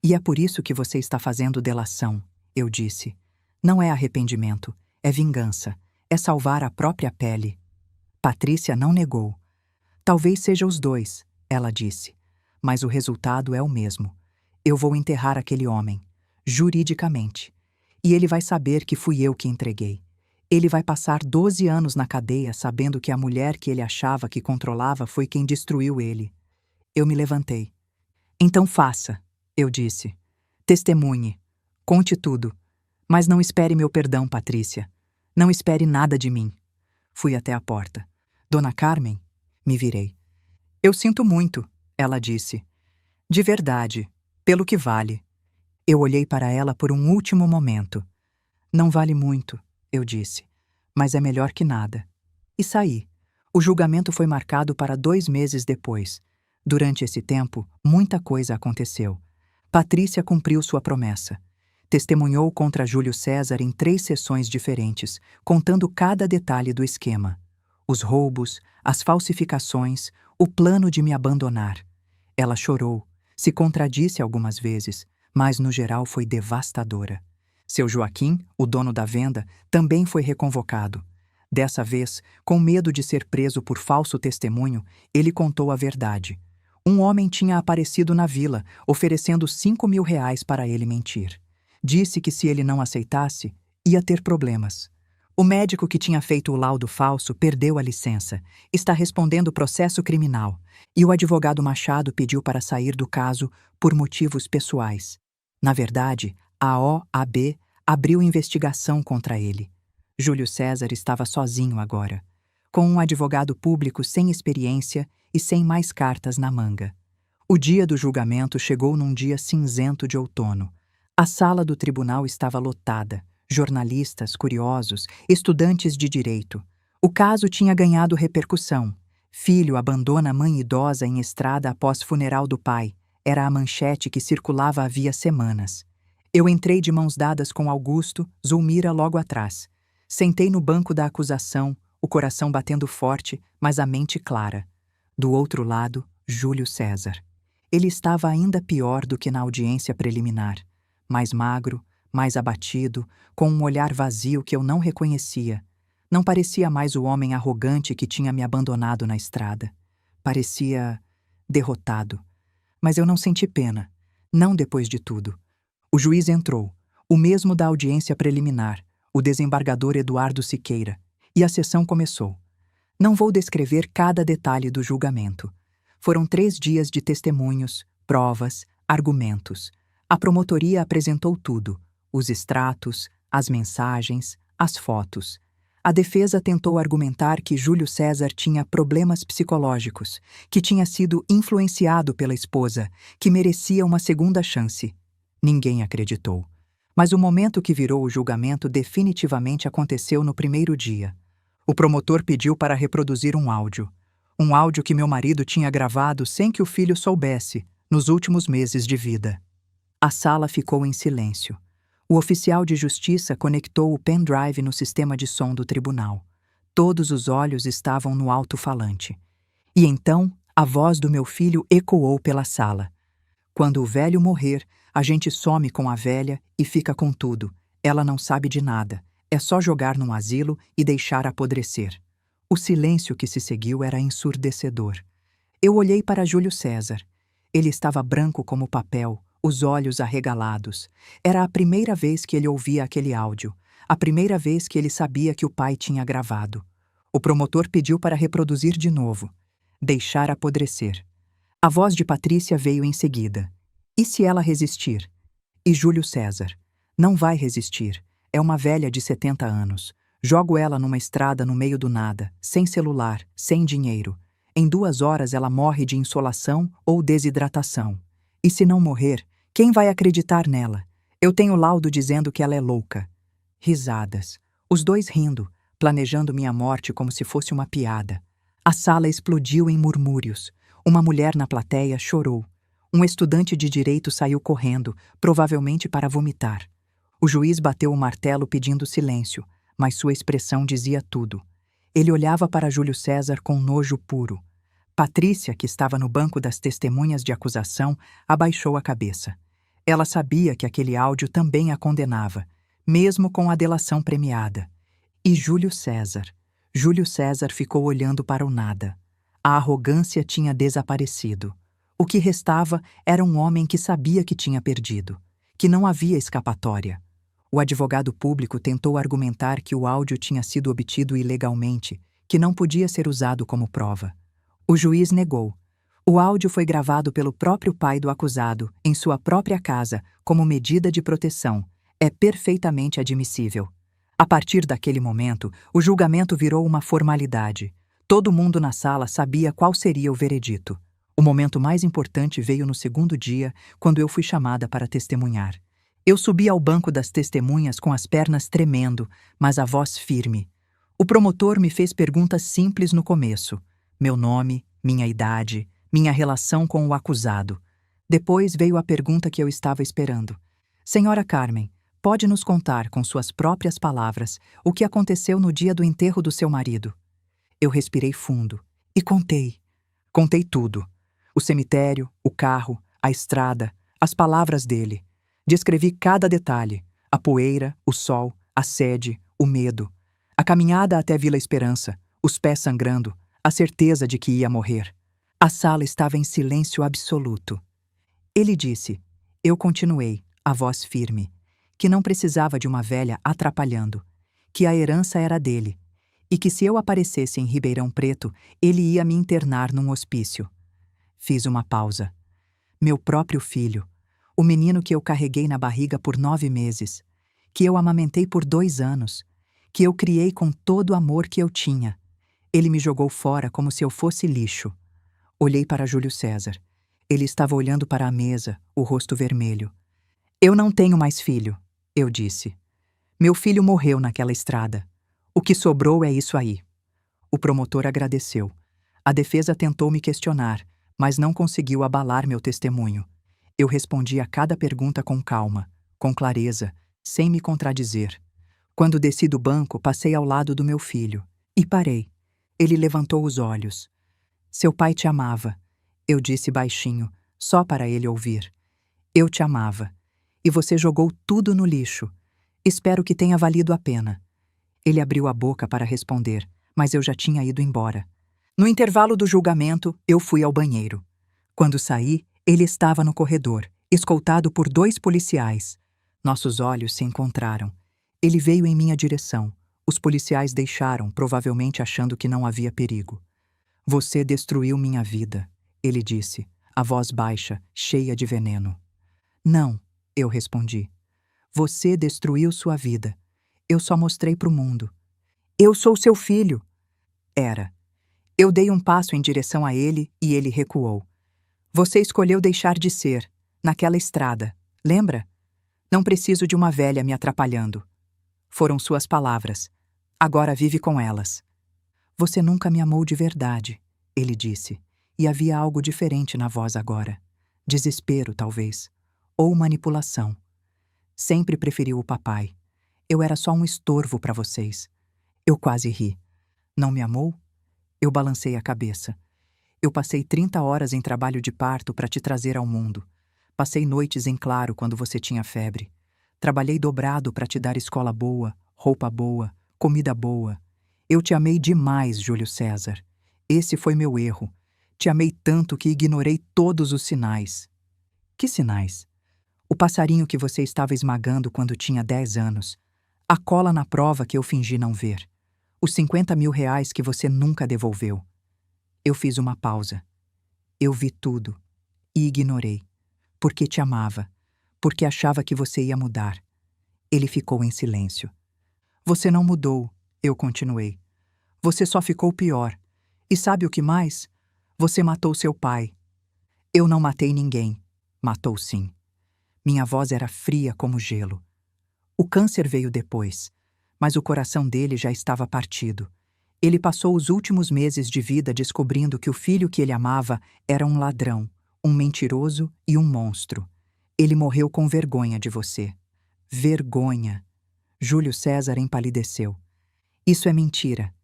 E é por isso que você está fazendo delação, eu disse. Não é arrependimento, é vingança, é salvar a própria pele. Patrícia não negou. Talvez seja os dois, ela disse, mas o resultado é o mesmo. Eu vou enterrar aquele homem, juridicamente. E ele vai saber que fui eu que entreguei. Ele vai passar 12 anos na cadeia sabendo que a mulher que ele achava que controlava foi quem destruiu ele. Eu me levantei. Então faça, eu disse. Testemunhe. Conte tudo. Mas não espere meu perdão, Patrícia. Não espere nada de mim. Fui até a porta. Dona Carmen? Me virei. Eu sinto muito, ela disse. De verdade, pelo que vale. Eu olhei para ela por um último momento. Não vale muito, eu disse, mas é melhor que nada. E saí. O julgamento foi marcado para 2 meses depois. Durante esse tempo, muita coisa aconteceu. Patrícia cumpriu sua promessa. Testemunhou contra Júlio César em 3 sessões diferentes, contando cada detalhe do esquema. Os roubos, as falsificações, o plano de me abandonar. Ela chorou, se contradisse algumas vezes, mas no geral foi devastadora. Seu Joaquim, o dono da venda, também foi reconvocado. Dessa vez, com medo de ser preso por falso testemunho, ele contou a verdade. Um homem tinha aparecido na vila, oferecendo R$ 5.000 para ele mentir. Disse que se ele não aceitasse, ia ter problemas. O médico que tinha feito o laudo falso perdeu a licença, está respondendo processo criminal, e o advogado Machado pediu para sair do caso por motivos pessoais. Na verdade, a OAB abriu investigação contra ele. Júlio César estava sozinho agora, com um advogado público sem experiência e sem mais cartas na manga. O dia do julgamento chegou num dia cinzento de outono. A sala do tribunal estava lotada, jornalistas, curiosos, estudantes de direito. O caso tinha ganhado repercussão. Filho abandona mãe idosa em estrada após funeral do pai. Era a manchete que circulava havia semanas. Eu entrei de mãos dadas com Augusto, Zulmira logo atrás. Sentei no banco da acusação, o coração batendo forte, mas a mente clara. Do outro lado, Júlio César. Ele estava ainda pior do que na audiência preliminar. Mais magro, mais abatido, com um olhar vazio que eu não reconhecia. Não parecia mais o homem arrogante que tinha me abandonado na estrada. Parecia derrotado. Mas eu não senti pena, não depois de tudo. O juiz entrou, o mesmo da audiência preliminar, o desembargador Eduardo Siqueira, e a sessão começou. Não vou descrever cada detalhe do julgamento. Foram 3 dias de testemunhos, provas, argumentos. A promotoria apresentou tudo, os extratos, as mensagens, as fotos. A defesa tentou argumentar que Júlio César tinha problemas psicológicos, que tinha sido influenciado pela esposa, que merecia uma segunda chance. Ninguém acreditou. Mas o momento que virou o julgamento definitivamente aconteceu no primeiro dia. O promotor pediu para reproduzir um áudio. Um áudio que meu marido tinha gravado sem que o filho soubesse, nos últimos meses de vida. A sala ficou em silêncio. O oficial de justiça conectou o pendrive no sistema de som do tribunal. Todos os olhos estavam no alto-falante. E então, a voz do meu filho ecoou pela sala. Quando o velho morrer, a gente some com a velha e fica com tudo. Ela não sabe de nada. É só jogar num asilo e deixar apodrecer. O silêncio que se seguiu era ensurdecedor. Eu olhei para Júlio César. Ele estava branco como papel, os olhos arregalados. Era a primeira vez que ele ouvia aquele áudio. A primeira vez que ele sabia que o pai tinha gravado. O promotor pediu para reproduzir de novo. Deixar apodrecer. A voz de Patrícia veio em seguida. E se ela resistir? E Júlio César? Não vai resistir. É uma velha de 70 anos. Jogo ela numa estrada no meio do nada, sem celular, sem dinheiro. Em 2 horas ela morre de insolação ou desidratação. E se não morrer, quem vai acreditar nela? Eu tenho laudo dizendo que ela é louca. Risadas. Os dois rindo, planejando minha morte como se fosse uma piada. A sala explodiu em murmúrios. Uma mulher na plateia chorou. Um estudante de direito saiu correndo, provavelmente para vomitar. O juiz bateu o martelo pedindo silêncio, mas sua expressão dizia tudo. Ele olhava para Júlio César com nojo puro. Patrícia, que estava no banco das testemunhas de acusação, abaixou a cabeça. Ela sabia que aquele áudio também a condenava, mesmo com a delação premiada. E Júlio César? Júlio César ficou olhando para o nada. A arrogância tinha desaparecido. O que restava era um homem que sabia que tinha perdido, que não havia escapatória. O advogado público tentou argumentar que o áudio tinha sido obtido ilegalmente, que não podia ser usado como prova. O juiz negou. O áudio foi gravado pelo próprio pai do acusado, em sua própria casa, como medida de proteção. É perfeitamente admissível. A partir daquele momento, o julgamento virou uma formalidade. Todo mundo na sala sabia qual seria o veredito. O momento mais importante veio no segundo dia, quando eu fui chamada para testemunhar. Eu subi ao banco das testemunhas com as pernas tremendo, mas a voz firme. O promotor me fez perguntas simples no começo. Meu nome, minha idade, minha relação com o acusado. Depois veio a pergunta que eu estava esperando. Senhora Carmen, pode nos contar, com suas próprias palavras, o que aconteceu no dia do enterro do seu marido? Eu respirei fundo e contei. Contei tudo. O cemitério, o carro, a estrada, as palavras dele. Descrevi cada detalhe, a poeira, o sol, a sede, o medo, a caminhada até Vila Esperança, os pés sangrando, a certeza de que ia morrer. A sala estava em silêncio absoluto. Ele disse, eu continuei, a voz firme, que não precisava de uma velha atrapalhando, que a herança era dele, e que se eu aparecesse em Ribeirão Preto, ele ia me internar num hospício. Fiz uma pausa. Meu próprio filho, o menino que eu carreguei na barriga por 9 meses, que eu amamentei por 2 anos, que eu criei com todo o amor que eu tinha. Ele me jogou fora como se eu fosse lixo. Olhei para Júlio César. Ele estava olhando para a mesa, o rosto vermelho. Eu não tenho mais filho, eu disse. Meu filho morreu naquela estrada. O que sobrou é isso aí. O promotor agradeceu. A defesa tentou me questionar, mas não conseguiu abalar meu testemunho. Eu respondi a cada pergunta com calma, com clareza, sem me contradizer. Quando desci do banco, passei ao lado do meu filho. E parei. Ele levantou os olhos. Seu pai te amava. Eu disse baixinho, só para ele ouvir. Eu te amava. E você jogou tudo no lixo. Espero que tenha valido a pena. Ele abriu a boca para responder, mas eu já tinha ido embora. No intervalo do julgamento, eu fui ao banheiro. Quando saí, ele estava no corredor, escoltado por 2 policiais. Nossos olhos se encontraram. Ele veio em minha direção. Os policiais deixaram, provavelmente achando que não havia perigo. Você destruiu minha vida, ele disse, a voz baixa, cheia de veneno. Não, eu respondi. Você destruiu sua vida. Eu só mostrei para o mundo. Eu sou seu filho. Era. Eu dei um passo em direção a ele e ele recuou. Você escolheu deixar de ser, naquela estrada, lembra? Não preciso de uma velha me atrapalhando. Foram suas palavras. Agora vive com elas. Você nunca me amou de verdade, ele disse, e havia algo diferente na voz agora. Desespero, talvez. Ou manipulação. Sempre preferiu o papai. Eu era só um estorvo para vocês. Eu quase ri. Não me amou? Eu balancei a cabeça. Eu passei 30 horas em trabalho de parto para te trazer ao mundo. Passei noites em claro quando você tinha febre. Trabalhei dobrado para te dar escola boa, roupa boa, comida boa. Eu te amei demais, Júlio César. Esse foi meu erro. Te amei tanto que ignorei todos os sinais. Que sinais? O passarinho que você estava esmagando quando tinha 10 anos. A cola na prova que eu fingi não ver. Os 50 mil reais que você nunca devolveu. Eu fiz uma pausa. Eu vi tudo. E ignorei. Porque te amava. Porque achava que você ia mudar. Ele ficou em silêncio. Você não mudou, eu continuei. Você só ficou pior. E sabe o que mais? Você matou seu pai. Eu não matei ninguém. Matou sim. Minha voz era fria como gelo. O câncer veio depois, mas o coração dele já estava partido. Ele passou os últimos meses de vida descobrindo que o filho que ele amava era um ladrão, um mentiroso e um monstro. Ele morreu com vergonha de você. Vergonha. Júlio César empalideceu. Isso é mentira.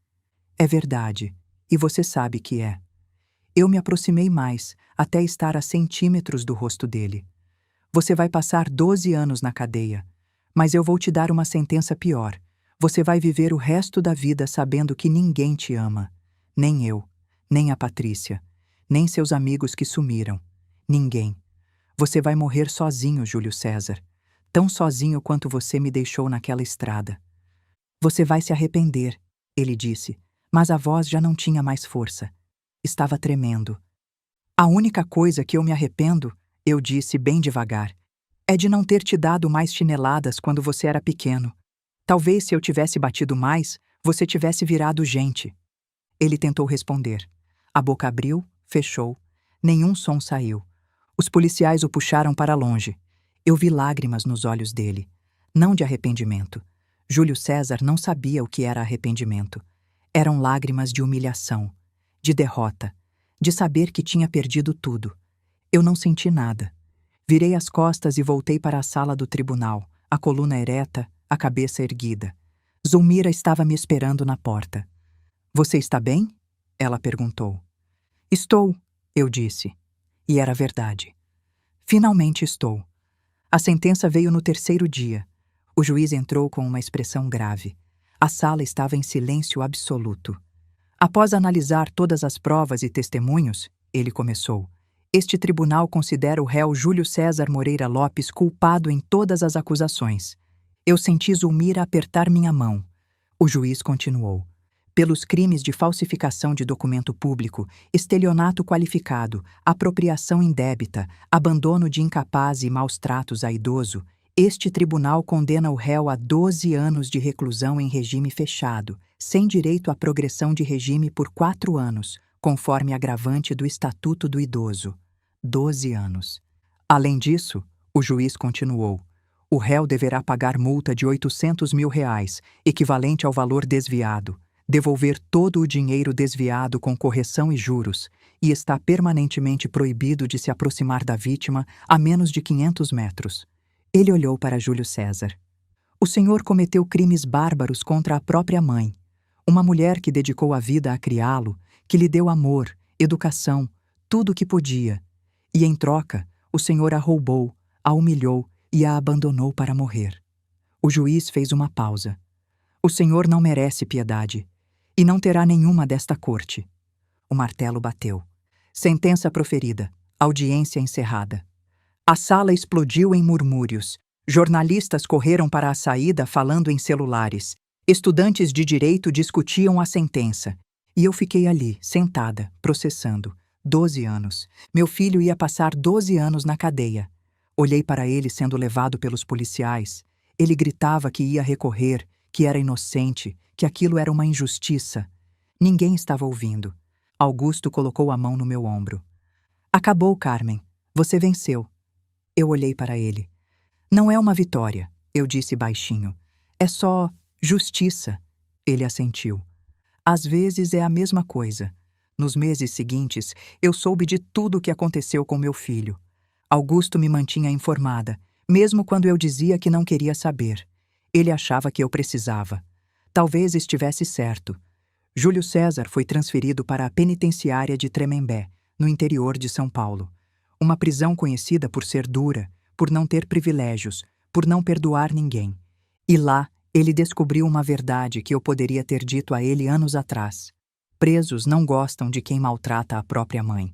É verdade, e você sabe que é. Eu me aproximei mais, até estar a centímetros do rosto dele. Você vai passar 12 anos na cadeia, mas eu vou te dar uma sentença pior. Você vai viver o resto da vida sabendo que ninguém te ama. Nem eu, nem a Patrícia, nem seus amigos que sumiram. Ninguém. Você vai morrer sozinho, Júlio César. Tão sozinho quanto você me deixou naquela estrada. Você vai se arrepender, ele disse, mas a voz já não tinha mais força. Estava tremendo. A única coisa que eu me arrependo, eu disse bem devagar, é de não ter te dado mais chineladas quando você era pequeno. Talvez se eu tivesse batido mais, você tivesse virado gente. Ele tentou responder. A boca abriu, fechou. Nenhum som saiu. Os policiais o puxaram para longe. Eu vi lágrimas nos olhos dele. Não de arrependimento. Júlio César não sabia o que era arrependimento. Eram lágrimas de humilhação, de derrota, de saber que tinha perdido tudo. Eu não senti nada. Virei as costas e voltei para a sala do tribunal, a coluna ereta, a cabeça erguida. Zulmira estava me esperando na porta. Você está bem? Ela perguntou. Estou, eu disse. E era verdade. Finalmente estou. A sentença veio no terceiro dia. O juiz entrou com uma expressão grave. A sala estava em silêncio absoluto. Após analisar todas as provas e testemunhos, ele começou. Este tribunal considera o réu Júlio César Moreira Lopes culpado em todas as acusações. Eu senti Zulmira apertar minha mão. O juiz continuou. Pelos crimes de falsificação de documento público, estelionato qualificado, apropriação indébita, abandono de incapaz e maus tratos a idoso, este tribunal condena o réu a 12 anos de reclusão em regime fechado, sem direito à progressão de regime por 4 anos, conforme agravante do Estatuto do Idoso. 12 anos. Além disso, o juiz continuou. O réu deverá pagar multa de 800 mil reais, equivalente ao valor desviado, devolver todo o dinheiro desviado com correção e juros, e está permanentemente proibido de se aproximar da vítima a menos de 500 metros. Ele olhou para Júlio César. O senhor cometeu crimes bárbaros contra a própria mãe, uma mulher que dedicou a vida a criá-lo, que lhe deu amor, educação, tudo o que podia. E em troca, o senhor a roubou, a humilhou e a abandonou para morrer. O juiz fez uma pausa. O senhor não merece piedade, e não terá nenhuma desta corte. O martelo bateu. Sentença proferida. Audiência encerrada. A sala explodiu em murmúrios. Jornalistas correram para a saída falando em celulares. Estudantes de direito discutiam a sentença. E eu fiquei ali, sentada, processando. 12 anos. Meu filho ia passar 12 anos na cadeia. Olhei para ele sendo levado pelos policiais. Ele gritava que ia recorrer, que era inocente, que aquilo era uma injustiça. Ninguém estava ouvindo. Augusto colocou a mão no meu ombro. Acabou, Carmen. Você venceu. Eu olhei para ele. Não é uma vitória, eu disse baixinho. É só justiça. Ele assentiu. Às vezes é a mesma coisa. Nos meses seguintes, eu soube de tudo o que aconteceu com meu filho. Augusto me mantinha informada, mesmo quando eu dizia que não queria saber. Ele achava que eu precisava. Talvez estivesse certo. Júlio César foi transferido para a penitenciária de Tremembé, no interior de São Paulo. Uma prisão conhecida por ser dura, por não ter privilégios, por não perdoar ninguém. E lá, ele descobriu uma verdade que eu poderia ter dito a ele anos atrás. Presos não gostam de quem maltrata a própria mãe.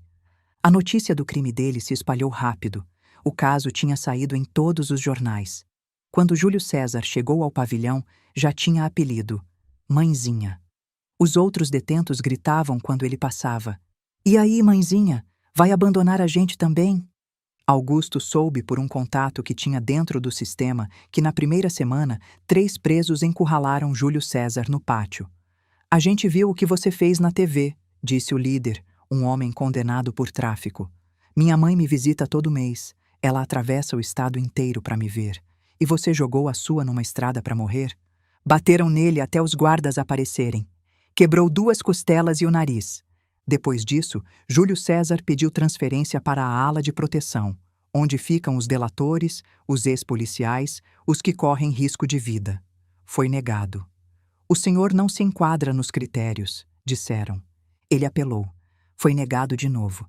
A notícia do crime dele se espalhou rápido. O caso tinha saído em todos os jornais. Quando Júlio César chegou ao pavilhão, já tinha apelido: Mãezinha. Os outros detentos gritavam quando ele passava: "E aí, mãezinha, vai abandonar a gente também?" Augusto soube por um contato que tinha dentro do sistema que na primeira semana 3 presos encurralaram Júlio César no pátio. "A gente viu o que você fez na TV", disse o líder, um homem condenado por tráfico. "Minha mãe me visita todo mês. Ela atravessa o estado inteiro para me ver. E você jogou a sua numa estrada para morrer?" Bateram nele até os guardas aparecerem. Quebrou 2 costelas e o nariz. Depois disso, Júlio César pediu transferência para a ala de proteção, onde ficam os delatores, os ex-policiais, os que correm risco de vida. Foi negado. "O senhor não se enquadra nos critérios", disseram. Ele apelou. Foi negado de novo.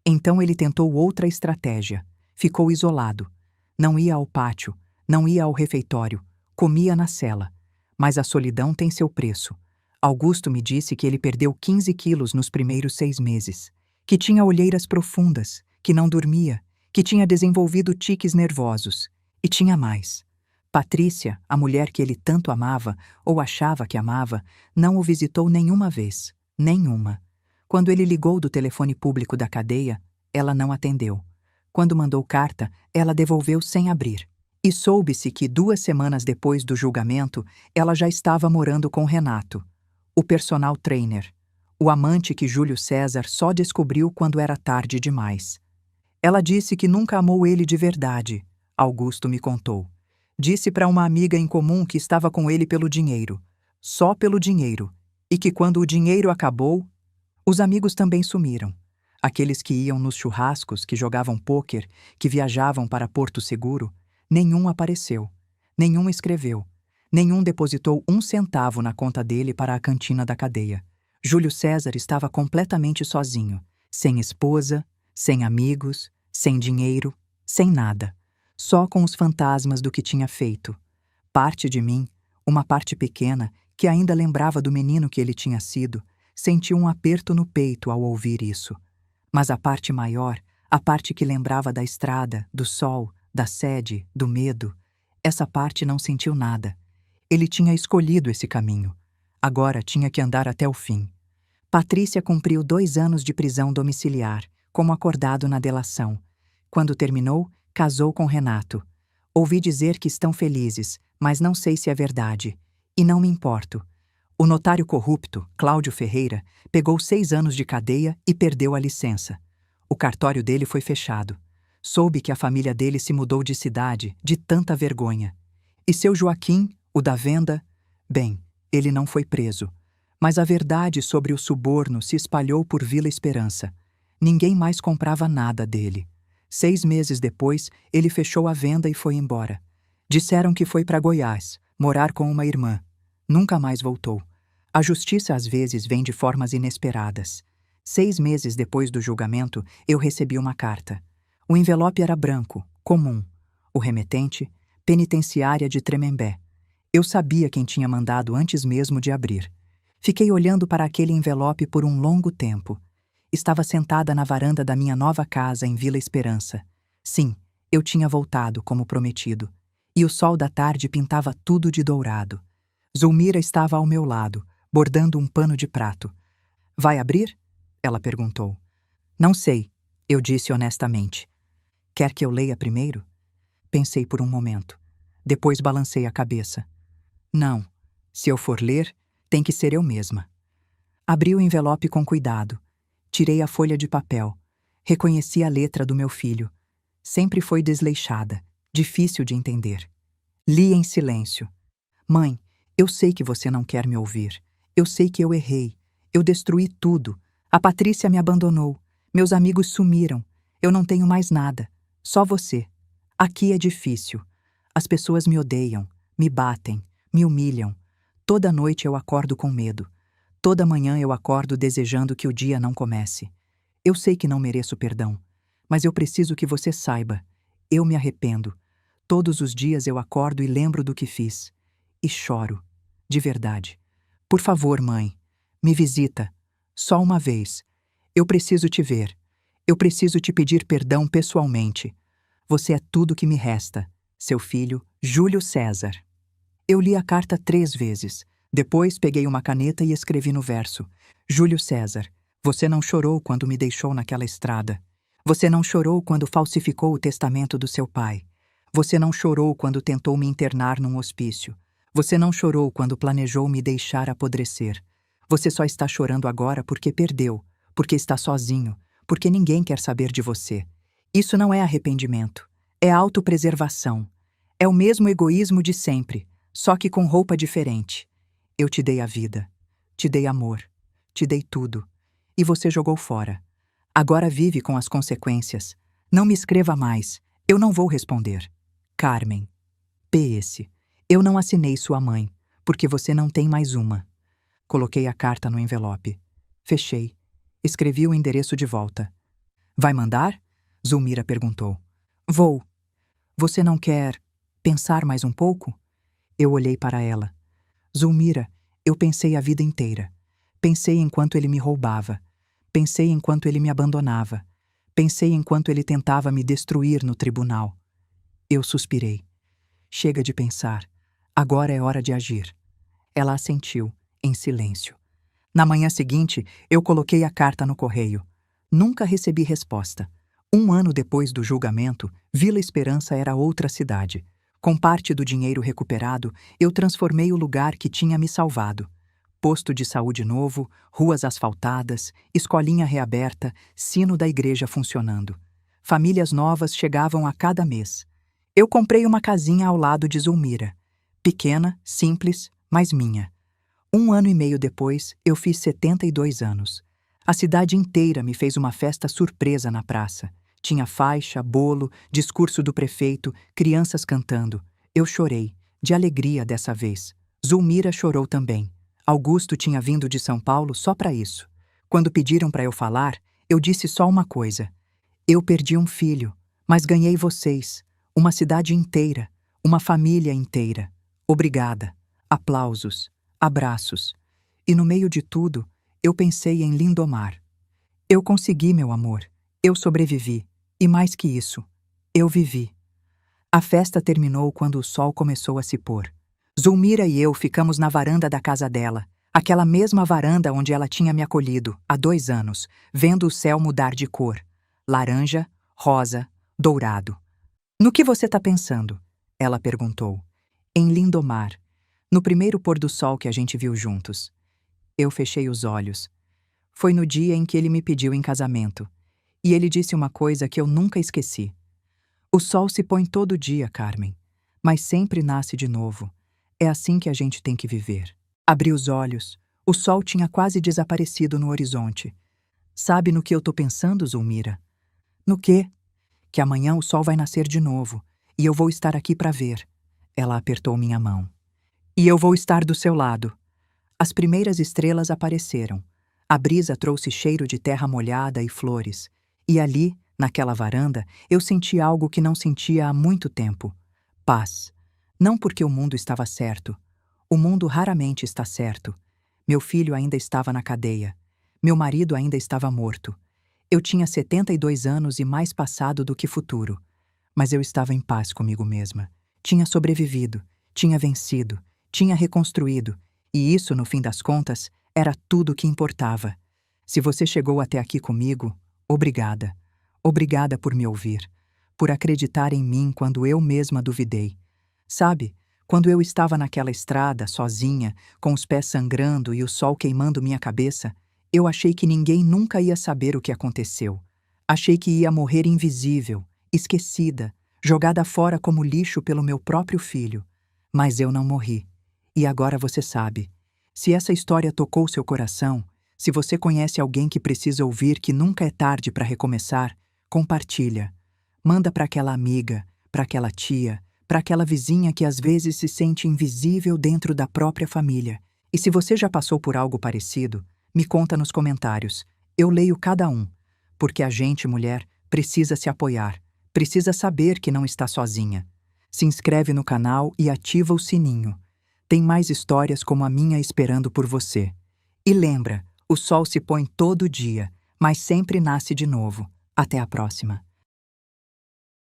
Então ele tentou outra estratégia. Ficou isolado. Não ia ao pátio, não ia ao refeitório, comia na cela. Mas a solidão tem seu preço. Augusto me disse que ele perdeu 15 quilos nos primeiros 6 meses, que tinha olheiras profundas, que não dormia, que tinha desenvolvido tiques nervosos. E tinha mais. Patrícia, a mulher que ele tanto amava, ou achava que amava, não o visitou nenhuma vez. Nenhuma. Quando ele ligou do telefone público da cadeia, ela não atendeu. Quando mandou carta, ela devolveu sem abrir. E soube-se que 2 semanas depois do julgamento, ela já estava morando com Renato, o personal trainer, o amante que Júlio César só descobriu quando era tarde demais. Ela disse que nunca amou ele de verdade, Augusto me contou. Disse para uma amiga em comum que estava com ele pelo dinheiro, só pelo dinheiro, e que quando o dinheiro acabou, os amigos também sumiram. Aqueles que iam nos churrascos, que jogavam pôquer, que viajavam para Porto Seguro, nenhum apareceu, nenhum escreveu, nenhum depositou 1 centavo na conta dele para a cantina da cadeia. Júlio César estava completamente sozinho, sem esposa, sem amigos, sem dinheiro, sem nada, só com os fantasmas do que tinha feito. Parte de mim, uma parte pequena, que ainda lembrava do menino que ele tinha sido, sentiu um aperto no peito ao ouvir isso. Mas a parte maior, a parte que lembrava da estrada, do sol, da sede, do medo, essa parte não sentiu nada. Ele tinha escolhido esse caminho. Agora tinha que andar até o fim. Patrícia cumpriu 2 anos de prisão domiciliar, como acordado na delação. Quando terminou, casou com Renato. Ouvi dizer que estão felizes, mas não sei se é verdade. E não me importo. O notário corrupto, Cláudio Ferreira, pegou 6 anos de cadeia e perdeu a licença. O cartório dele foi fechado. Soube que a família dele se mudou de cidade, de tanta vergonha. E seu Joaquim, o da venda, bem, ele não foi preso. Mas a verdade sobre o suborno se espalhou por Vila Esperança. Ninguém mais comprava nada dele. 6 meses depois, ele fechou a venda e foi embora. Disseram que foi para Goiás, morar com uma irmã. Nunca mais voltou. A justiça às vezes vem de formas inesperadas. 6 meses depois do julgamento, eu recebi uma carta. O envelope era branco, comum. O remetente, penitenciária de Tremembé. Eu sabia quem tinha mandado antes mesmo de abrir. Fiquei olhando para aquele envelope por um longo tempo. Estava sentada na varanda da minha nova casa em Vila Esperança. Sim, eu tinha voltado, como prometido. E o sol da tarde pintava tudo de dourado. Zulmira estava ao meu lado, bordando um pano de prato. "Vai abrir?" ela perguntou. "Não sei", eu disse honestamente. "Quer que eu leia primeiro?" Pensei por um momento. Depois balancei a cabeça. "Não. Se eu for ler, tem que ser eu mesma." Abri o envelope com cuidado. Tirei a folha de papel. Reconheci a letra do meu filho. Sempre foi desleixada, difícil de entender. Li em silêncio. "Mãe, eu sei que você não quer me ouvir. Eu sei que eu errei. Eu destruí tudo. A Patrícia me abandonou. Meus amigos sumiram. Eu não tenho mais nada. Só você. Aqui é difícil. As pessoas me odeiam, me batem, me humilham. Toda noite eu acordo com medo. Toda manhã eu acordo desejando que o dia não comece. Eu sei que não mereço perdão, mas eu preciso que você saiba. Eu me arrependo. Todos os dias eu acordo e lembro do que fiz. E choro. De verdade. Por favor, mãe, me visita. Só uma vez. Eu preciso te ver. Eu preciso te pedir perdão pessoalmente. Você é tudo que me resta. Seu filho, Júlio César. Eu li a carta 3 vezes. Depois peguei uma caneta e escrevi no verso: Júlio César, você não chorou quando me deixou naquela estrada. Você não chorou quando falsificou o testamento do seu pai. Você não chorou quando tentou me internar num hospício. Você não chorou quando planejou me deixar apodrecer. Você só está chorando agora porque perdeu, porque está sozinho, porque ninguém quer saber de você. Isso não é arrependimento. É autopreservação. É o mesmo egoísmo de sempre, só que com roupa diferente. Eu te dei a vida, te dei amor, te dei tudo, e você jogou fora. Agora vive com as consequências. Não me escreva mais, eu não vou responder. Carmen. PS. Eu não assinei sua mãe, porque você não tem mais uma. Coloquei a carta no envelope. Fechei. Escrevi o endereço de volta. Vai mandar? Zulmira perguntou. Vou. Você não quer pensar mais um pouco? Eu olhei para ela. Zulmira, eu pensei a vida inteira. Pensei enquanto ele me roubava. Pensei enquanto ele me abandonava. Pensei enquanto ele tentava me destruir no tribunal. Eu suspirei. Chega de pensar. Agora é hora de agir. Ela assentiu, em silêncio. Na manhã seguinte, eu coloquei a carta no correio. Nunca recebi resposta. 1 ano depois do julgamento, Vila Esperança era outra cidade. Com parte do dinheiro recuperado, eu transformei o lugar que tinha me salvado. Posto de saúde novo, ruas asfaltadas, escolinha reaberta, sino da igreja funcionando. Famílias novas chegavam a cada mês. Eu comprei uma casinha ao lado de Zulmira. Pequena, simples, mas minha. 1 ano e meio depois, eu fiz 72 anos. A cidade inteira me fez uma festa surpresa na praça. Tinha faixa, bolo, discurso do prefeito, crianças cantando. Eu chorei, de alegria dessa vez. Zulmira chorou também. Augusto tinha vindo de São Paulo só para isso. Quando pediram para eu falar, eu disse só uma coisa. Eu perdi um filho, mas ganhei vocês, uma cidade inteira, uma família inteira. Obrigada. Aplausos, abraços. E no meio de tudo, eu pensei em Lindomar. Eu consegui, meu amor. Eu sobrevivi. E mais que isso, eu vivi. A festa terminou quando o sol começou a se pôr. Zulmira e eu ficamos na varanda da casa dela, aquela mesma varanda onde ela tinha me acolhido, há 2 anos, vendo o céu mudar de cor. Laranja, rosa, dourado. No que você está pensando? Ela perguntou. Em Lindomar. No primeiro pôr do sol que a gente viu juntos. Eu fechei os olhos. Foi no dia em que ele me pediu em casamento. E ele disse uma coisa que eu nunca esqueci. O sol se põe todo dia, Carmen, mas sempre nasce de novo. É assim que a gente tem que viver. Abri os olhos. O sol tinha quase desaparecido no horizonte. Sabe no que eu tô pensando, Zulmira? No quê? Que amanhã o sol vai nascer de novo, e eu vou estar aqui para ver. Ela apertou minha mão. E eu vou estar do seu lado. As primeiras estrelas apareceram. A brisa trouxe cheiro de terra molhada e flores. E ali, naquela varanda, eu senti algo que não sentia há muito tempo. Paz. Não porque o mundo estava certo. O mundo raramente está certo. Meu filho ainda estava na cadeia. Meu marido ainda estava morto. Eu tinha 72 anos e mais passado do que futuro. Mas eu estava em paz comigo mesma. Tinha sobrevivido, tinha vencido, tinha reconstruído. E isso, no fim das contas, era tudo o que importava. Se você chegou até aqui comigo, obrigada. Obrigada por me ouvir, por acreditar em mim quando eu mesma duvidei. Sabe, quando eu estava naquela estrada, sozinha, com os pés sangrando e o sol queimando minha cabeça, eu achei que ninguém nunca ia saber o que aconteceu. Achei que ia morrer invisível, esquecida, jogada fora como lixo pelo meu próprio filho. Mas eu não morri. E agora você sabe. Se essa história tocou seu coração, Se você conhece alguém que precisa ouvir que nunca é tarde para recomeçar, compartilha. Manda para aquela amiga, para aquela tia, para aquela vizinha que às vezes se sente invisível dentro da própria família. E se você já passou por algo parecido, me conta nos comentários. Eu leio cada um, porque a gente, mulher, precisa se apoiar, precisa saber que não está sozinha. Se inscreve no canal e ativa o sininho. Tem mais histórias como a minha esperando por você. E lembra, o sol se põe todo dia, mas sempre nasce de novo. Até a próxima.